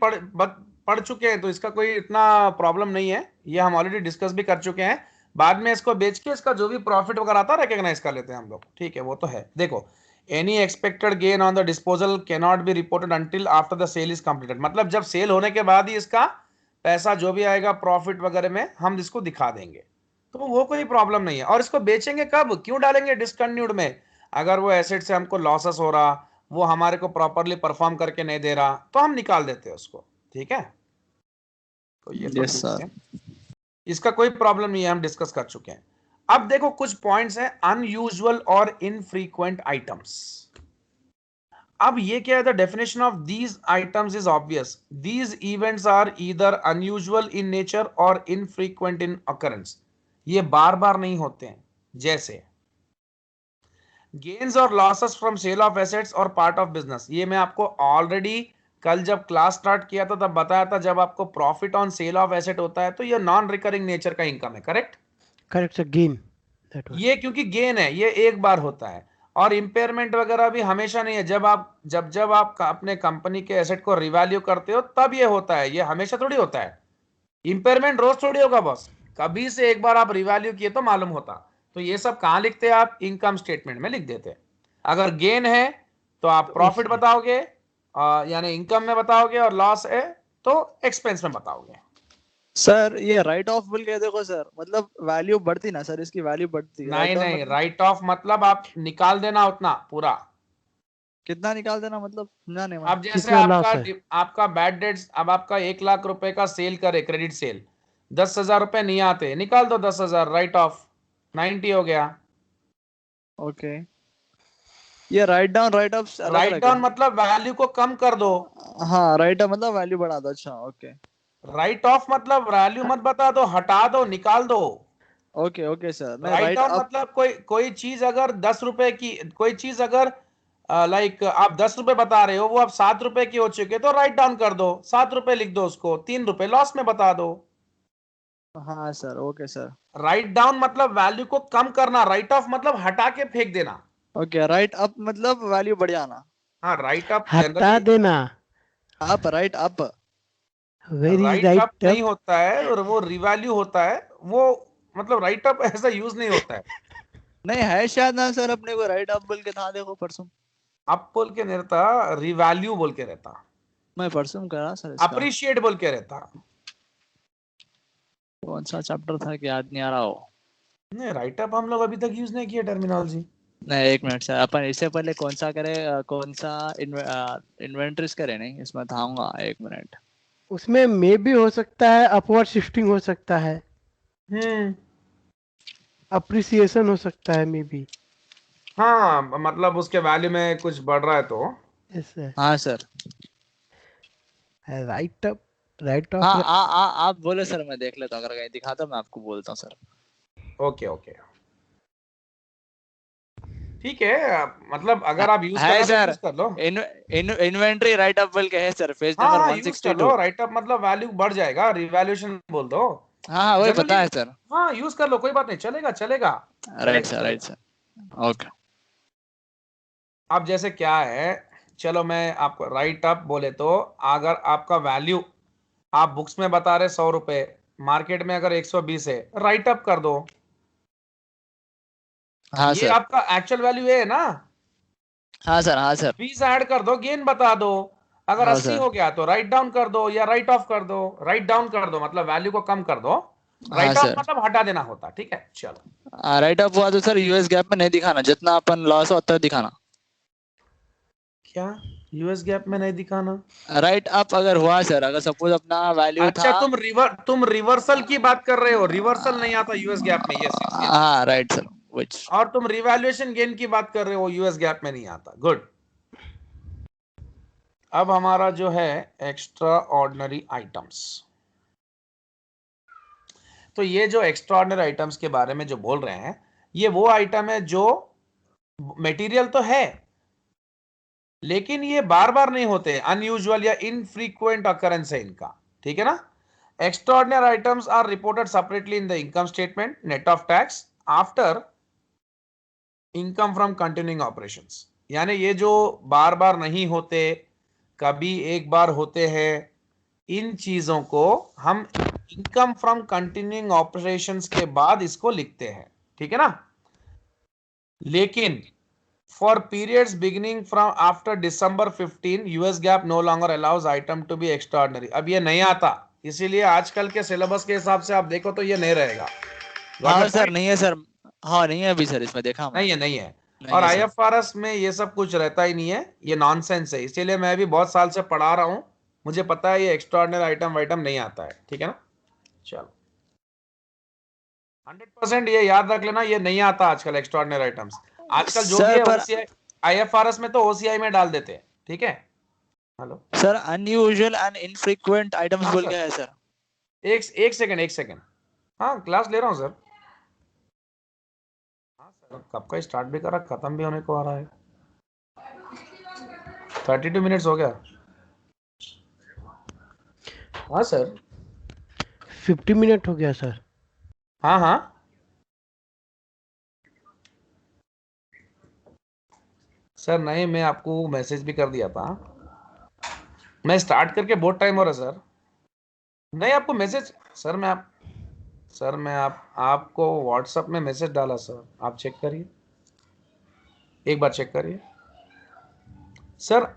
पढ़ चुके हैं, तो इसका कोई इतना प्रॉब्लम नहीं है, ये हम ऑलरेडी डिस्कस भी कर चुके हैं। बाद में इसको बेच के इसका जो भी प्रॉफिट वगैरह आता है रिकॉग्नाइज कर लेते हैं हम लोग, ठीक है, वो तो है। देखो, any expected gain on the disposal can not be reported until after the sale is completed. मतलब जब सेल होने के बाद ही इसका पैसा जो भी आएगा प्रॉफिट वगैरह में हम इसको दिखा देंगे, तो वो कोई प्रॉब्लम नहीं है। और इसको बेचेंगे कब, क्यों डालेंगे डिसकंटिन्यूड में? अगर वो एसेट से हमको लॉसेस हो रहा, वो हमारे को प्रॉपरली परफॉर्म करके नहीं दे रहा, तो हम निकाल देते हैं उसको, ठीक है। तो ये तो यस ठीक सर। है, इसका कोई प्रॉब्लम नहीं है, हम डिस्कस कर चुके हैं। अब देखो कुछ पॉइंट्स हैं, अनयूजुअल और इनफ्रीक्वेंट आइटम्स। अब ये क्या है, the definition of these items is obvious, these events are either unusual in nature और इनफ्रीक्वेंट इन अकरेंस। ये बार बार नहीं होते हैं, जैसे गेन्स और losses from sale of assets और पार्ट ऑफ बिजनेस। ये मैं आपको ऑलरेडी कल जब क्लास स्टार्ट किया था तब बताया था, जब आपको profit on sale of asset होता है तो ये नॉन रिकरिंग नेचर का इनकम है, correct? Correct, sir. Gain. That one. ये क्योंकि गेन है, ये एक बार होता है। और इंपेयरमेंट वगैरह भी हमेशा नहीं है, जब आप अपने कंपनी के एसेट को रिवैल्यू करते हो तब ये होता है, ये हमेशा थोड़ी होता है। इंपेयरमेंट रोज थोड़ी होगा बॉस, कभी से एक बार आप रिवैल्यू किए तो मालूम होता। तो ये सब कहां लिखते हैं आप, इनकम स्टेटमेंट में लिख देते हैं। अगर गेन है तो आप प्रॉफिट बताओगे, यानी इनकम में बताओगे, और लॉस है तो एक्सपेंस में बताओगे। सर ये राइट ऑफ बोल के देखो सर, मतलब वैल्यू बढ़ती ना सर, इसकी वैल्यू बढ़ती। नहीं नहीं, राइट ऑफ मतलब आप निकाल देना उतना पूरा। कितना निकाल देना मतलब, समझा नहीं मैं। अब जैसे कितना लॉस है? आपका बैड डेट्स, अब आपका 1 लाख रुपए का सेल करे क्रेडिट सेल, 10,000 रुपए नहीं आते, निकाल दो 10,000, राइट ऑफ 90 हो गया। ओके, ये write down right of write down मतलब वैल्यू को कम कर दो, हाँ राइट डाउन मतलब वैल्यू बढ़ा दो। अच्छा ओके। राइट ऑफ मतलब वैल्यू मत बता दो, हटा दो, निकाल दो। ओके ओके सर, मैं राइट राइट डाउन अप। मतलब कोई चीज अगर 10 रुपए की, कोई चीज अगर आप 10 रुपए बता रहे हो, वो अब 7 रुपए की हो चुके, तो राइट डाउन कर दो, 7 रुपए लिख दो, उसको 3 रुपए लॉस में बता दो। हाँ sir, okay sir. Write down मतलब वैल्यू को कम करना, राइट ऑफ मतलब हटा के फेंक देना। ओके, राइट अप मतलब वैल्यू बढ़ जाना। हाँ, राइट अप हटा देना. Up, right up. Where is right right up up? नहीं होता है, और वो रिवैल्यू होता है, वो मतलब राइट अप ऐसा यूज नहीं होता है। नहीं है शायद ना सर, अपने को राइट अप बोल के था देखो परसों। अप बोल के नहीं रहता, रिवैल्यू बोल के रहता, मैं परसों करा सर इसका। अप्रिशिएट बोल के रहता। कौन सा चैप्टर था कि याद नहीं आ रहा हो। नहीं, राइट अप हम लोग अभी तक यूज नहीं किया टर्मिनोलॉजी। नहीं एक मिनट सर, अपन इससे पहले कौन सा करे, कौन सा इन्वेंटरीज करे, नहीं इसमें थाऊंगा, एक मिनट। उसमें मे भी हो सकता है, अपवर्ड शिफ्टिंग हो सकता है, अप्रिसिएशन हो सकता है मे बी। हाँ मतलब उसके वैल्यू में कुछ बढ़ रहा है तो। हाँ sir. Right up, right of. हाँ आप बोले सर, मैं देख लेता हूँ, अगर कहीं दिखा तो मैं आपको बोलता हूँ सर। ओके ओके ठीक है, मतलब अगर आप यूज है करना सर, तो यूज कर लो। इन्वेंट्री राइट अप बोल के है सर, पेज नंबर हाँ यूज कर 162। लो, राइट अप मतलब वैल्यू बढ़ जाएगा, रिवैल्यूएशन बोल दो। हाँ वही पता है सर। हाँ यूज कर लो, कोई बात नहीं, चलेगा चलेगा। Right sir, right sir, okay. अब जैसे क्या है, चलो मैं आपको राइट अप बोले तो अगर आपका वैल्यू आप बुक्स में बता रहे 100 रुपए, मार्केट में अगर 120 है, राइट अप कर दो। हाँ ये सर, आपका एक्चुअल वैल्यू है ना, हाँ सर, हाँ सर, 20 ऐड कर दो, गेन बता दो। अगर हाँ 80 सर, हो गया तो राइट डाउन कर दो या राइट ऑफ कर दो। राइट डाउन कर दो मतलब वैल्यू को कम कर दो, हाँ राइट ऑफ सर। मतलब हटा देना होता। ठीक है चलो। राइट अप हुआ तो सर यूएस गैप में नहीं दिखाना, जितना अपन लॉस हो उतना दिखाना। क्या यूएस गैप में नहीं दिखाना? राइट अप अगर हुआ सर, अगर सपोज अपना वैल्यू अच्छा, था। तुम रिवर्सल की बात कर रहे हो। रिवर्सल नहीं आता यूएस गैप में, यस यस यस। हाँ राइट सर, विच। और तुम रिवैल्यूएशन गेन की बात कर रहे हो, यूएस गैप में नहीं आता। गुड। अब हमारा जो है एक्स्ट्रा ऑर्डिनरी आइटम्स, तो ये जो एक्स्ट्रा ऑर्डिनरी आइटम्स के बारे में जो बोल रहे हैं, ये वो आइटम है जो मटेरियल तो है लेकिन ये बार बार नहीं होते, अनयूजुअल या इनफ्रीक्वेंट अकरेंस है इनका। ठीक है ना। Extraordinary items are reported separately in the income statement net of tax after income from continuing operations. यानी ये जो बार बार नहीं होते, कभी एक बार होते हैं, इन चीजों को हम इनकम फ्रॉम कंटिन्यूइंग ऑपरेशंस के बाद इसको लिखते हैं। ठीक है ना। लेकिन for periods beginning from after December 15 US GAAP no longer allows item to be extraordinary. अब ये नहीं आता, इसीलिए आजकल के सिलेबस के हिसाब से आप देखो तो ये नहीं रहेगा। Got हाँ the सर point? नहीं है सर। हाँ नहीं है अभी सर, इसमें देखा मैं। नहीं है, नहीं है। नहीं और है सर। आईएफआरएस में ये सब कुछ रहता ही नहीं है, ये नॉनसेंस है। इसीलिए मैं भी बहुत साल से पढ़ा रहा हूं, मुझे पता है ये एक्स्ट्राऑर्डिनरी आइटम वाइटम नहीं आता है। ठीक है ना। चलो 100% ये याद रख लेना, ये नहीं आता आजकल एक्स्ट्राऑर्डिनरी आइटम्स। आजकल जो भी सर है पर ओसीआई, आईएफआरएस में तो ओसीआई में डाल देते हैं। ठीक है। Hello. Sir unusual and infrequent items हाँ बोल सर, के है सर। एक सेकंड। हाँ क्लास ले रहा हूँ सर। हाँ सर, कब का स्टार्ट भी करा, खत्म भी होने को आ रहा है। 32 मिनट्स हो गया। हाँ सर। 50 मिनट हो गया सर। हाँ हाँ सर, नहीं मैं आपको मैसेज भी कर दिया था। मैं स्टार्ट करके बहुत टाइम हो रहा है सर। नहीं आपको मैसेज, सर मैं आप सर मैं आपको व्हाट्सएप में मैसेज डाला सर, आप चेक करिए, एक बार चेक करिए sir.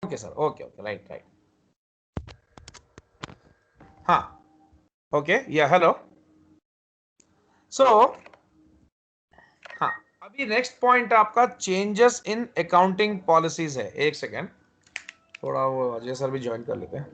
Okay sir, okay okay, right right. हाँ ओके, या हेलो। सो हाँ, अभी नेक्स्ट पॉइंट आपका चेंजेस इन अकाउंटिंग पॉलिसीज है। एक सेकेंड, थोड़ा वो अजय सर भी ज्वाइन कर लेते हैं।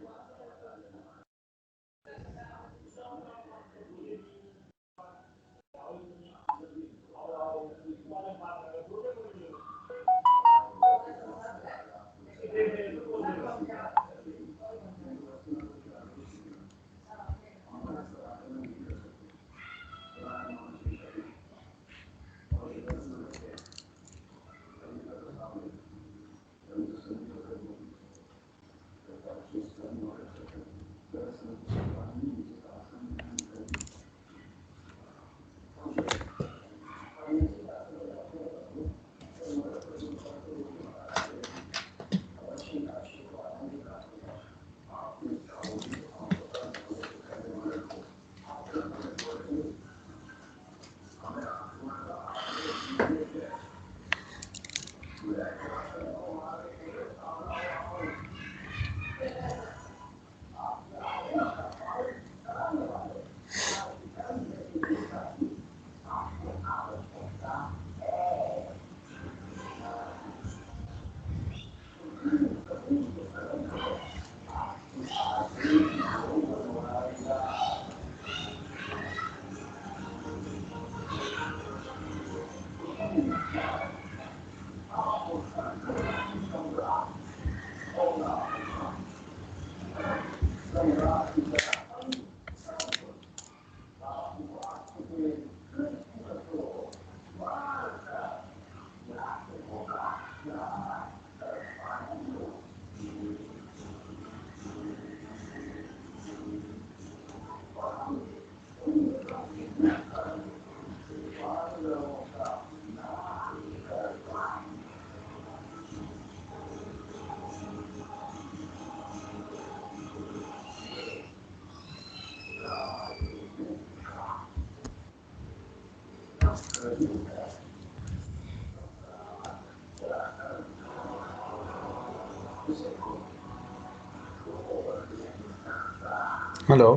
हेलो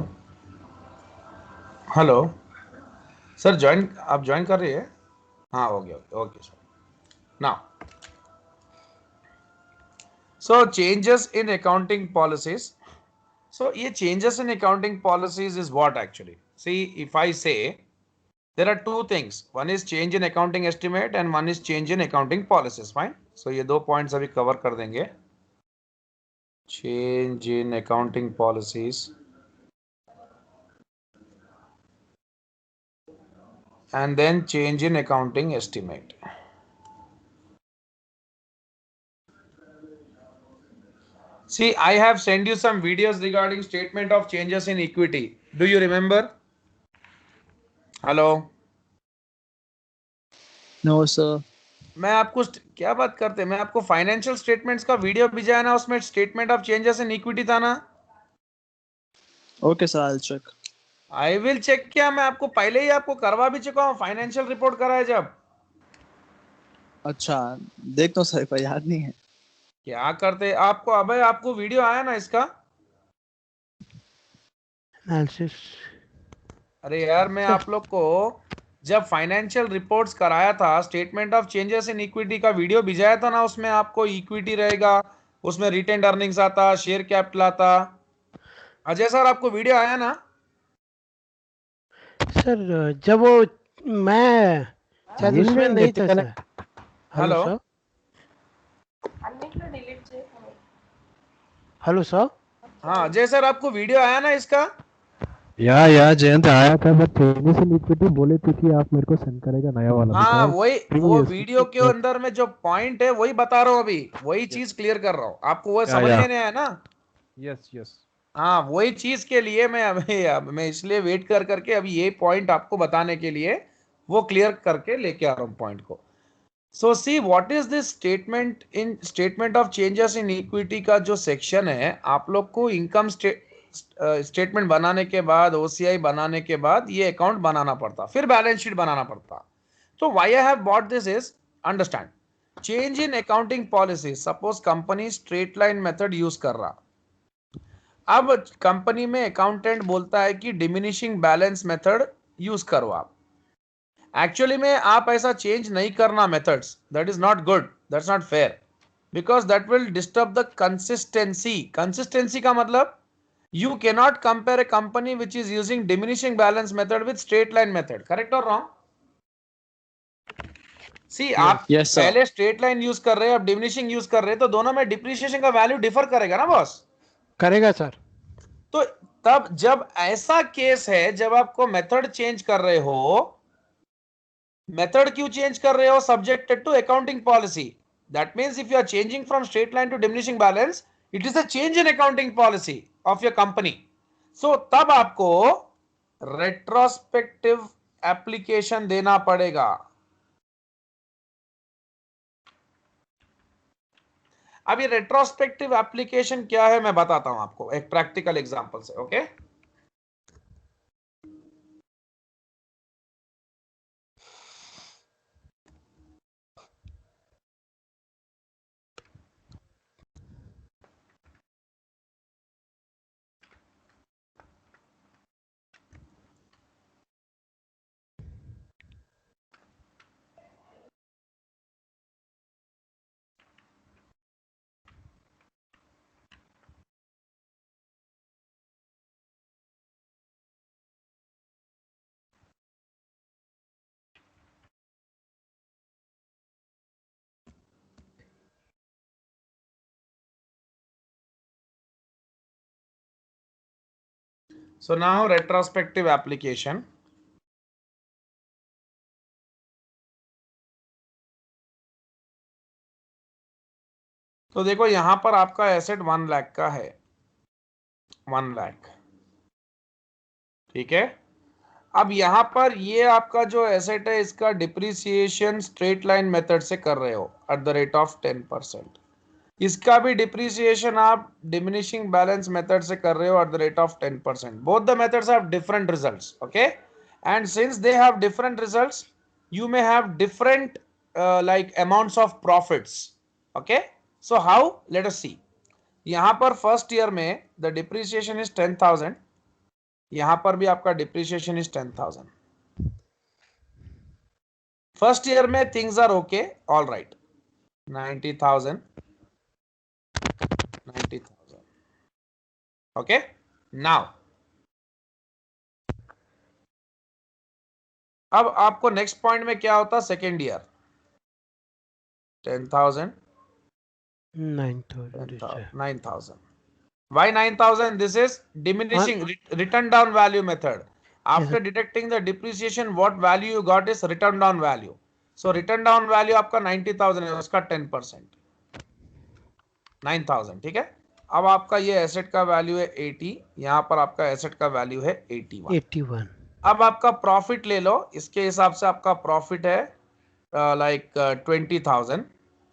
हेलो सर, ज्वाइन आप ज्वाइन कर रही है? हाँ, हो गया, okay sir. Now so changes in accounting policies. So, ये changes in accounting policies is what actually? See, if I say there are two things. One is change in accounting estimate and one is change in accounting policies. Fine. So, ये दो points अभी cover कर देंगे. Change in accounting policies and then change in accounting estimate. See, I have sent you some videos regarding statement of changes in equity. Do you remember? Hello. No sir. मैं आपको क्या बात करते हैं, मैं आपको फाइनेंशियल स्टेटमेंट्स का video भेजा ना, उसमें statement of changes in equity था ना। Okay sir, I will check. I will check क्या, मैं आपको पहले ही आपको करवा भी चुका हूँ, फाइनेंशियल रिपोर्ट कराए जब। अच्छा, देखता हूँ सर, पर याद नहीं है। क्या करते आपको, अबे आपको वीडियो आया ना इसका? एनालिसिस। अरे यार, मैं आप लोग को जब फाइनेंशियल रिपोर्ट्स कराया था, statement of changes in equity का वीडियो भिजाया था ना, उसमें आपको इक्विटी रहेगा, उसमें रिटेन अर्निंग्स आता, शेयर कैपिटल आता। अजय सर, आपको वीडियो आया ना? सर जब वो मैं शायद उसमें नहीं था sir. Hello hello sir. Hello sir. हाँ अजय सर, आपको वीडियो आया ना इसका? या जयंत आया था, बट चेंजेस इन इक्विटी बोले थे कि आप मेरे को सेंड करेगा नया वाला। हाँ, वही वो previous- वीडियो के अंदर में जो पॉइंट है वही बता रहा हूँ, अभी वही चीज क्लियर कर रहा हूँ आपको, वो समझ में नहीं आया ना? Yes yes. हाँ, वही चीज के लिए मैं इसलिए वेट कर करके अभी ये पॉइंट आपको बताने के लिए वो क्लियर करके लेके आ रहा हूँ पॉइंट को। So see what is this statement in statement of changes in equity का जो सेक्शन है, आप लोग को इनकम स्टेटमेंट बनाने के बाद, ओसीआई बनाने के बाद ये अकाउंट बनाना पड़ता, फिर बैलेंस शीट बनाना पड़ता। तो why I have bought this is, understand, change in accounting policy. Suppose company straight line method use कर रहा, अब कंपनी में अकाउंटेंट बोलता है कि डिमिनिशिंग बैलेंस मेथड यूज करो आप। एक्चुअली में आप ऐसा चेंज नहीं करना methods, that is not good, that's not fair, because that will disturb the consistency. Consistency का मतलब you cannot compare a company which is using diminishing balance method with straight line method. Correct or wrong? See, आप Yes, sir. पहले straight line use कर रहे हैं, अब diminishing use कर रहे हैं, तो दोनों में डिप्रिसिएशन का वैल्यू डिफर करेगा ना बॉस. करेगा सर. तो तब जब ऐसा केस है, जब आपको मेथड चेंज कर रहे हो, मेथड क्यों चेंज कर रहे हो? Subjected to accounting policy. That means if you are changing from straight line to diminishing balance, it is a change in accounting policy of your company. So तब आपको retrospective application देना पड़ेगा. अब ये रेट्रोस्पेक्टिव एप्लीकेशन क्या है मैं बताता हूं आपको एक प्रैक्टिकल एग्जांपल से. Okay, so now retrospective application. तो देखो यहां पर आपका एसेट 1 लाख का है, 1 लाख, ठीक है. अब यहां पर ये आपका जो एसेट है, इसका डिप्रिसिएशन स्ट्रेट लाइन मेथड से कर रहे हो एट द रेट ऑफ 10%. इसका भी डिप्रिसिएशन आप डिमिनिशिंग बैलेंस मेथड से कर रहे हो at the rate of 10%. Both the methods have different results. Okay, and since they have different results, you may have different like amounts of profits. Okay, so how? Let us see. यहां पर first year में the depreciation is 10,000, यहां पर भी आपका depreciation is 10,000. First year में things are okay, all right. 90,000, 90,000. Okay, now अब आपको नेक्स्ट पॉइंट में क्या होता? Second year 10,000, 9,000. Why 9,000? This is diminishing return down value method. After deducting the depreciation, what value you got is return down value. So return down value आपका 90,000 है, उसका 10%, 9,000. ठीक है. अब आपका ये एसेट का वैल्यू है 80, यहाँ पर आपका एसेट का वैल्यू है 81. अब आपका प्रॉफिट ले लो, इसके हिसाब से आपका प्रॉफिट है लाइक 20,000,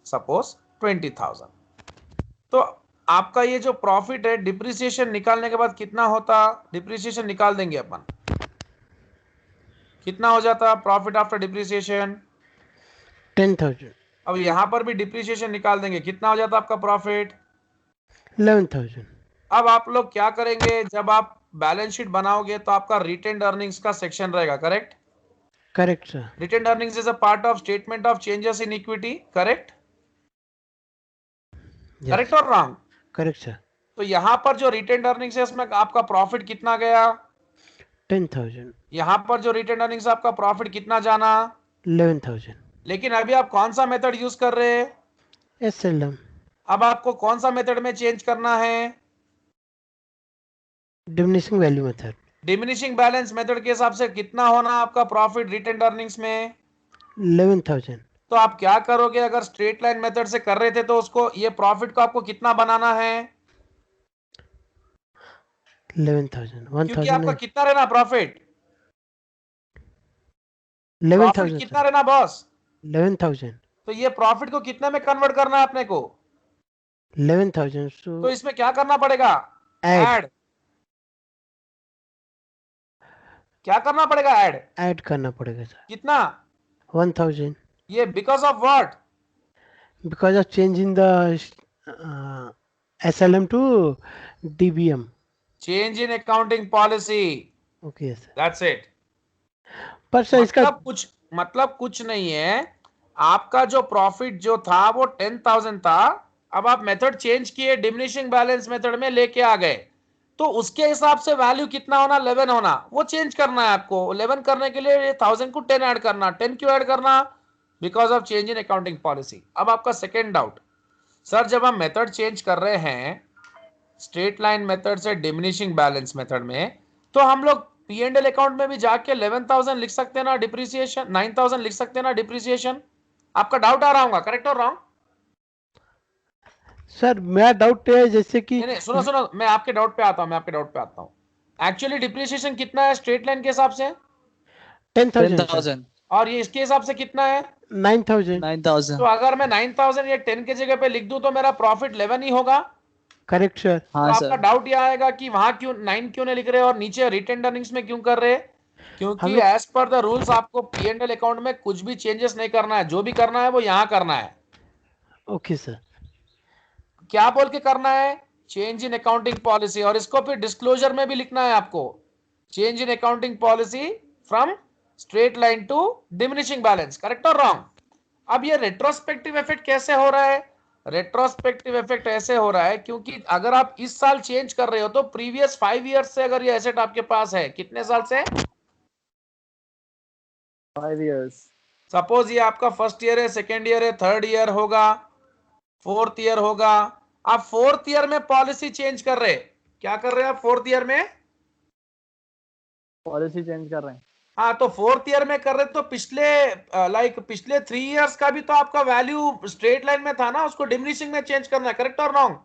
सपोज 20,000. तो आपका ये जो प्रॉफिट है, डिप्रिसिएशन निकालने के बाद कितना होता? डिप्रिसिएशन निकाल देंगे अपन, कितना हो जाता प्रॉफिट आफ्टर डिप्रिसिएशन? 10,000. अब यहां पर भी डिप्रिसिएशन निकाल देंगे, कितना हो जाता आपका प्रॉफिट? 11,000. अब आप लोग क्या करेंगे, जब आप बैलेंस शीट बनाओगे तो आपका रिटेन्ड अर्निंग्स का सेक्शन रहेगा. Correct? Correct sir. Retained earnings is a part of statement of changes in equity. Correct? Correct और रॉन्ग? Correct sir. तो यहां पर जो रिटेन्ड अर्निंग्स है, उसमें आपका प्रॉफिट कितना गया? 10,000. यहां पर जो रिटेन्ड अर्निंग्स आपका प्रॉफिट कितना जाना? 11,000. लेकिन अभी आप कौन सा मेथड यूज कर रहे हैं? SLM. अब आपको कौन सा मेथड में चेंज करना है? Diminishing value method. Diminishing balance method के हिसाब से कितना होना आपका प्रॉफिट रिटेन्ड अर्निंग्स में? 11,000. तो आप क्या करोगे, अगर स्ट्रेट लाइन मेथड से कर रहे थे तो उसको, ये प्रॉफिट को आपको कितना बनाना है? 11,000. क्योंकि आपका कितना रहना प्रॉफिट? 11,000. कितना रहना बॉस? 11,000. तो ये प्रॉफिट को कितने में कन्वर्ट करना है अपने को? 11,000. तो इसमें क्या करना पड़ेगा? ऐड. क्या करना पड़ेगा? ऐड करना पड़ेगा सर. कितना? 1,000. ये because of what? Because of change in the SLM to DBM. Change in accounting policy. Okay sir. That's it. पर सर इसका मतलब कुछ नहीं है, आपका जो प्रॉफिट जो था वो 10,000 था, अब आप मेथड चेंज किए, डिमिनिशिंग बैलेंस मेथड में लेके आ गए, तो उसके हिसाब से वैल्यू कितना होना, 11 होना, वो चेंज करना है आपको। 11 करने के लिए 1000 को 10 ऐड करना। 10 क्यों ऐड करना? Because of change in accounting policy. अब आपका सेकेंड डाउट, सर जब हम मेथड चेंज कर रहे हैं स्ट्रेट लाइन मेथड से डिमिनिशिंग बैलेंस मेथड में, तो हम लोग पी एंड एल अकाउंट में भी जाके 11,000 लिख सकते हैं ना डिप्रिसिएशन, 9,000 लिख सकते हैं ना डिप्रिसिएशन। आपका डाउट आ रहा होगा, करेक्ट और रॉन्ग? सर मेरा डाउट है जैसे कि नहीं नहीं, सुनो सुनो, मैं आपके डाउट पे आता हूं, मैं आपके डाउट पे आता हूं। एक्चुअली डिप्रिसिएशन कितना है स्ट्रेट लाइन के हिसाब से? 10,000 सर। 10,000 और ये इसके हिसाब से कितना है? 9,000। तो 9,000। अगर मैं 9,000 या 10 के जगह पे लिख दूं तो मेरा प्रॉफिट 11 ही होगा। Correct sir. तो हाँ आपका सर। डाउट यह आएगा कि वहां क्यों 9 क्यों नहीं लिख रहे और नीचे रिटेन अर्निंग्स में क्यों कर रहे? हम क्योंकि लोग एज पर द रूल्स आपको पी एंड एल अकाउंट में कुछ भी चेंजेस नहीं करना है, जो भी करना है वो यहां करना है। Okay sir. क्या बोल के करना है? चेंज इन अकाउंटिंग पॉलिसी, और इसको फिर डिस्क्लोजर में भी लिखना है आपको, change in accounting policy from straight line to diminishing balance, correct और रॉन्ग? अब ये रेट्रोस्पेक्टिव इफेक्ट कैसे हो रहा है? रेट्रोस्पेक्टिव इफेक्ट ऐसे हो रहा है क्योंकि अगर आप इस साल चेंज कर रहे हो तो प्रीवियस 5 ईयर्स से अगर ये एसेट आपके पास है, कितने साल से? 5 years। सपोज ये आपका फर्स्ट ईयर है, सेकेंड ईयर है, थर्ड ईयर होगा, फोर्थ ईयर होगा। आप फोर्थ ईयर में पॉलिसी चेंज कर रहे, क्या कर रहे हैं आप फोर्थ ईयर में? पॉलिसी चेंज कर रहे हैं। हाँ, तो फोर्थ ईयर में कर रहे तो पिछले पिछले 3 इयर्स का भी तो आपका वैल्यू स्ट्रेट लाइन में था ना, उसको डिमिनिशिंग में चेंज करना है, करेक्ट और रॉन्ग?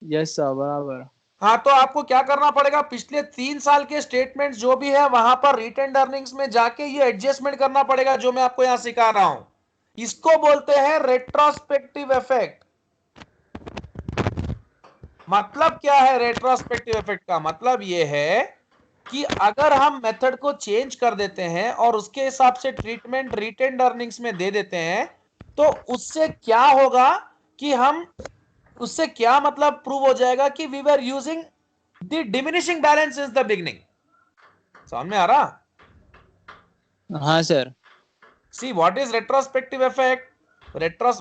यस सर, बराबर। हाँ, तो आपको क्या करना पड़ेगा, पिछले 3 साल के स्टेटमेंट जो भी है वहां पर रिटेन अर्निंग्स में जाके ये एडजस्टमेंट करना पड़ेगा, जो मैं आपको यहां सिखा रहा हूं। इसको बोलते हैं रेट्रोस्पेक्टिव इफेक्ट। मतलब क्या है रेट्रोस्पेक्टिव इफेक्ट का? मतलब ये है कि अगर हम मेथड को चेंज कर देते हैं और उसके हिसाब से ट्रीटमेंट रिटेन अर्निंग्स में दे देते हैं, तो उससे क्या होगा कि हम, उससे क्या मतलब प्रूव हो जाएगा कि we were using the diminishing balance is the beginning. समझ में आ रहा? हाँ sir. See what is retrospective effect?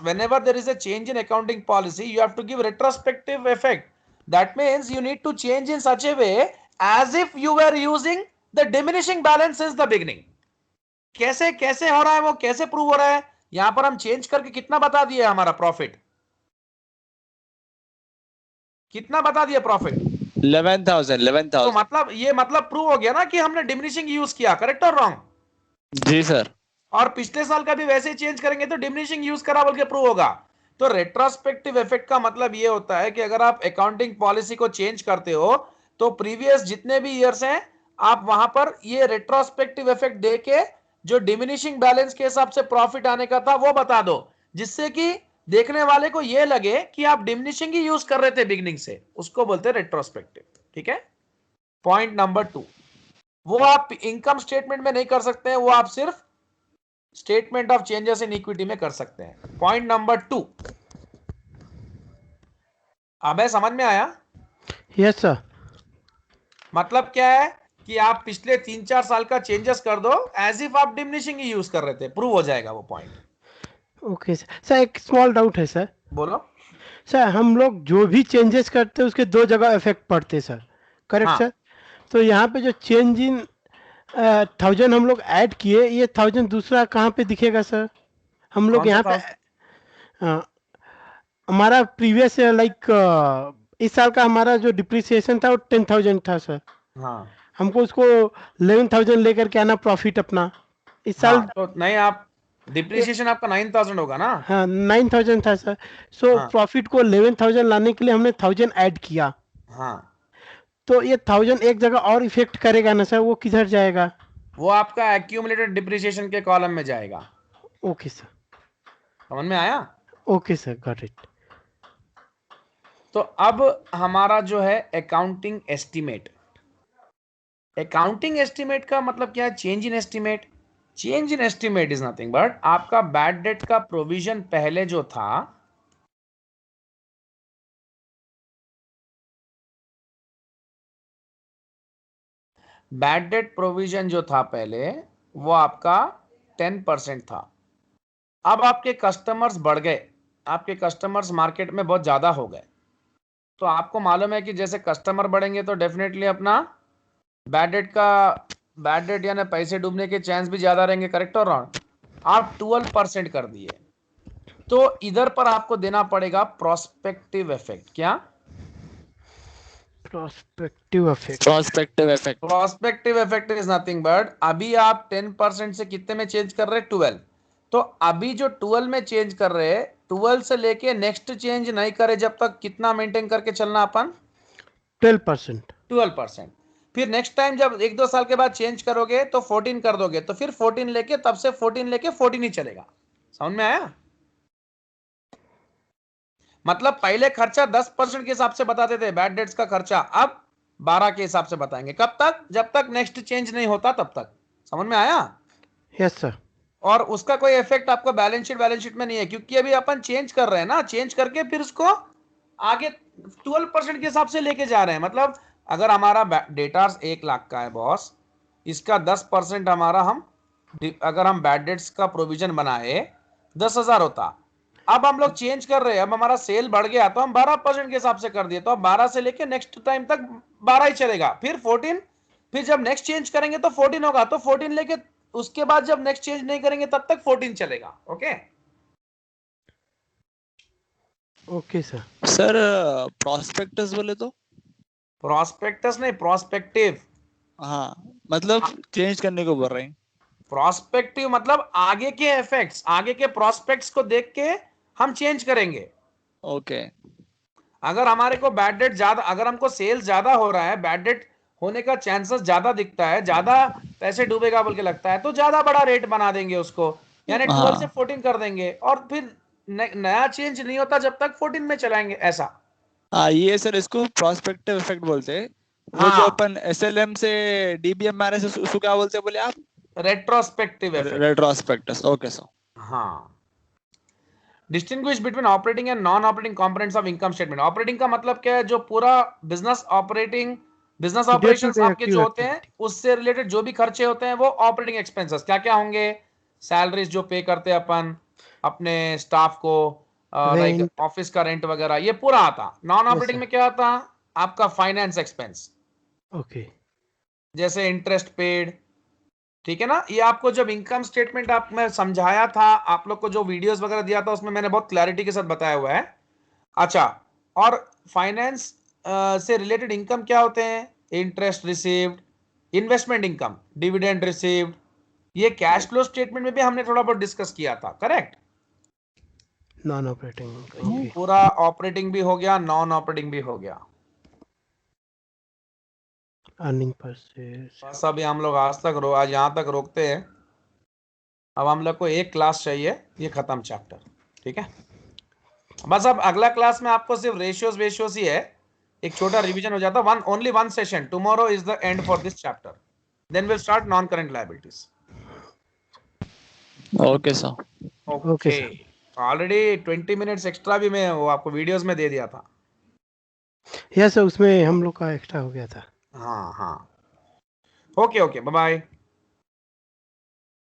Whenever there is a change in accounting policy, you have to give retrospective effect. That means you need to change in such a way as if you were using the diminishing balance since the beginning. कैसे कैसे हो रहा है वो, कैसे prove हो रहा है? यहां पर हम चेंज करके कितना बता दिए हमारा प्रॉफिट, कितना बता दिया प्रॉफिट? 11,000 तो 11,000। मतलब ये मतलब प्रूव हो गया ना कि हमने डिमिनिशिंग यूज किया, करेक्ट और रॉन्ग? जी सर। और पिछले साल का भी वैसे ही चेंज करेंगे तो डिमिनिशिंग यूज करा बोल के प्रूव होगा। तो रेट्रोस्पेक्टिव इफेक्ट का मतलब ये होता है कि अगर आप अकाउंटिंग पॉलिसी को चेंज करते हो तो प्रीवियस जितने भी ईयर्स हैं आप वहां पर ये रेट्रोस्पेक्टिव इफेक्ट देके जो डिमिनिशिंग बैलेंस के हिसाब से प्रॉफिट आने का था वो बता दो, जिससे कि देखने वाले को ये लगे कि आप डिमिनिशिंग ही यूज कर रहे थे बिगिनिंग से, उसको बोलते हैं रेट्रोस्पेक्टिव। ठीक है? पॉइंट नंबर 2, वो आप इनकम स्टेटमेंट में नहीं कर सकते हैं, वो आप सिर्फ statement of changes in equity में कर सकते हैं। पॉइंट नंबर 2, अब है समझ में आया? Yes sir. मतलब क्या है कि आप पिछले 3-4 साल का चेंजेस कर दो एज इफ आप डिमिनिशिंग ही यूज कर रहे थे, प्रूव हो जाएगा वो पॉइंट। Okay sir. सर एक स्मॉल डाउट है सर। बोलो। सर हम लोग जो भी चेंजेस करते हैं उसके दो जगह इफेक्ट पड़ते हैं सर, करेक्ट हाँ, सर? तो यहाँ पे जो चेंज इन 1,000 हम लोग ऐड किए, ये 1,000 दूसरा कहाँ पे दिखेगा सर? हम लोग कौन सा यहाँ पे था? हमारा प्रीवियस लाइक इस साल का हमारा जो डिप्रिसिएशन था वो 10,000 था सर। हाँ हमको उसको 11,000 लेकर के आना प्रॉफिट अपना इस साल। हाँ, तो नहीं, आप डिप्रिसिएशन आपका 9,000 होगा ना? हाँ 9,000 था सर। सो हाँ प्रॉफिट को 11,000 लाने के लिए हमने 1,000 ऐड किया, हाँ, तो ये 1,000 एक जगह और इफेक्ट करेगा ना सर, वो किधर जाएगा? वो आपका एक्यूमुलेटेड डिप्रिसिएशन के कॉलम में जाएगा। Okay sir. समझ में आया? Okay sir, got it. तो अब हमारा जो है अकाउंटिंग एस्टिमेट, अकाउंटिंग एस्टिमेट का मतलब क्या है? Change in estimate. Change in estimate is nothing but आपका बैड डेट का प्रोविजन पहले जो था, बैड डेट प्रोविजन जो था पहले, वो आपका 10% था, अब आपके कस्टमर्स बढ़ गए, आपके कस्टमर्स मार्केट में बहुत ज़्यादा हो गए, तो आपको मालूम है कि जैसे कस्टमर बढ़ेंगे तो डेफिनेटली अपना बैड डेट यानी पैसे डूबने के चांस भी ज़्यादा रहेंगे, करेक्ट और रॉन्ग? आप 12% कर दिए, तो इधर पर आपको देना पड़ेगा प्रोस्पेक्टिव इफेक्ट। क्या? Prospective effect. Prospective effect. Prospective effect is nothing but अभी आप 10% से कितने में चेंज कर रहे हैं? 12। तो अभी जो 12 में चेंज कर रहे हैं, 12 से लेके नेक्स्ट चेंज नहीं करे जब तक, कितना मेंटेन करके चलना अपन? 12%। 12%। फिर नेक्स्ट टाइम जब 1-2 साल के बाद चेंज करोगे तो 14 कर दोगे, तो फिर 14 लेके, तब से 14 लेके 14 ही चलेगा। समझ में आया? मतलब पहले खर्चा 10% के हिसाब से बताते थे बैड डेट्स का खर्चा, अब 12 के हिसाब से बताएंगे। कब तक? जब तक नेक्स्ट चेंज नहीं होता तब तक। समझ में आया? Yes sir. और उसका कोई इफेक्ट आपको बैलेंस शीट में नहीं है, क्योंकि अभी अपन चेंज कर रहे हैं ना, चेंज करके फिर उसको आगे 12% के हिसाब से लेके जा रहे हैं। मतलब अगर हमारा डेटा 1 लाख का है बॉस, इसका 10% हमारा, अगर हम बैड डेट्स का प्रोविजन बनाए 10,000 होता, अब हम लोग चेंज कर रहे हैं, अब हमारा सेल बढ़ गया तो हम 12% के हिसाब से कर दिए, तो अब 12 से लेके नेक्स्ट टाइम तक 12 ही चलेगा, फिर 14, फिर जब नेक्स्ट चेंज करेंगे तो 14 होगा, तो 14 लेके उसके बाद जब नेक्स्ट चेंज नहीं करेंगे तब तक 14 चलेगा। Okay okay sir. Sir prospectus बोले तो? प्रोस्पेक्टस नहीं, प्रोस्पेक्टिव। हाँ, मतलब चेंज करने को बोल रहे हैं। प्रोस्पेक्टिव मतलब आगे के इफेक्ट्स, आगे के प्रोस्पेक्ट्स को देख के हम चेंज करेंगे। ओके। अगर हमारे को बैड डेट ज्यादा, अगर हमको सेल्स ज्यादा हो रहा है, बैड डेट होने का चांसेस ज्यादा दिखता है, ज्यादा पैसे डूबेगा बोल के लगता है, तो ज्यादा बड़ा रेट बना देंगे उसको, यानी 12 से हाँ 14 कर देंगे, और फिर नया चेंज नहीं होता जब तक 14 में चलाएंगे, ऐसा। हाँ, ये सर इसको प्रोस्पेक्टिव इफेक्ट बोलते हैं। वो जो हाँ, अपन एसएलएम से डीबीएम मारे से उसको क्या बोलते हैं बोले आप? Retrospective effect. Retrospectus. Okay sir. हाँ, distinguish between operating and non operating components of income statement. Operating का मतलब क्या है? जो पूरा business day to operations day आपके एक्टिव जो होते हैं, एक्टिविटी। उससे रिलेटेड जो भी खर्चे होते हैं वो ऑपरेटिंग एक्सपेंसेस। क्या क्या होंगे? सैलरीज जो पे करते हैं अपन अपने स्टाफ को, लाइक रेंट। ऑफिस का रेंट वगैरह, ये पूरा आता। Non yes operating sir. में क्या आता? आपका फाइनेंस एक्सपेंस, ओके। जैसे इंटरेस्ट पेड, ठीक है ना? ये आपको जब इनकम स्टेटमेंट आप में समझाया था, आप लोग को जो वीडियोस वगैरह दिया था, उसमें मैंने बहुत क्लैरिटी के साथ बताया हुआ है। अच्छा, और फाइनेंस से रिलेटेड इनकम क्या होते हैं? Interest received, investment income, dividend received. ये कैश फ्लो स्टेटमेंट में भी हमने थोड़ा बहुत डिस्कस किया था, करेक्ट? Non operating. ये ओके। पूरा ऑपरेटिंग भी हो गया, नॉन ऑपरेटिंग भी हो गया। Earning per share. बस अभी हम लोग आज यहाँ तक रोकते हैं। अब हम लोग को एक क्लास चाहिए, ये खत्म चैप्टर, ठीक है? बस अब अगला क्लास में आपको सिर्फ रेशियोज ही है, एक छोटा रिवीजन हो जाता। Only one session tomorrow is the end for this chapter, then will start non current liabilities. Okay sir. Okay, already 20 minutes extra भी मैं वो आपको वीडियोस में दे दिया था। यस सर, उसमें हम लोग का एक्स्ट्रा हो गया था। हाँ हाँ, ओके, बाय बाय।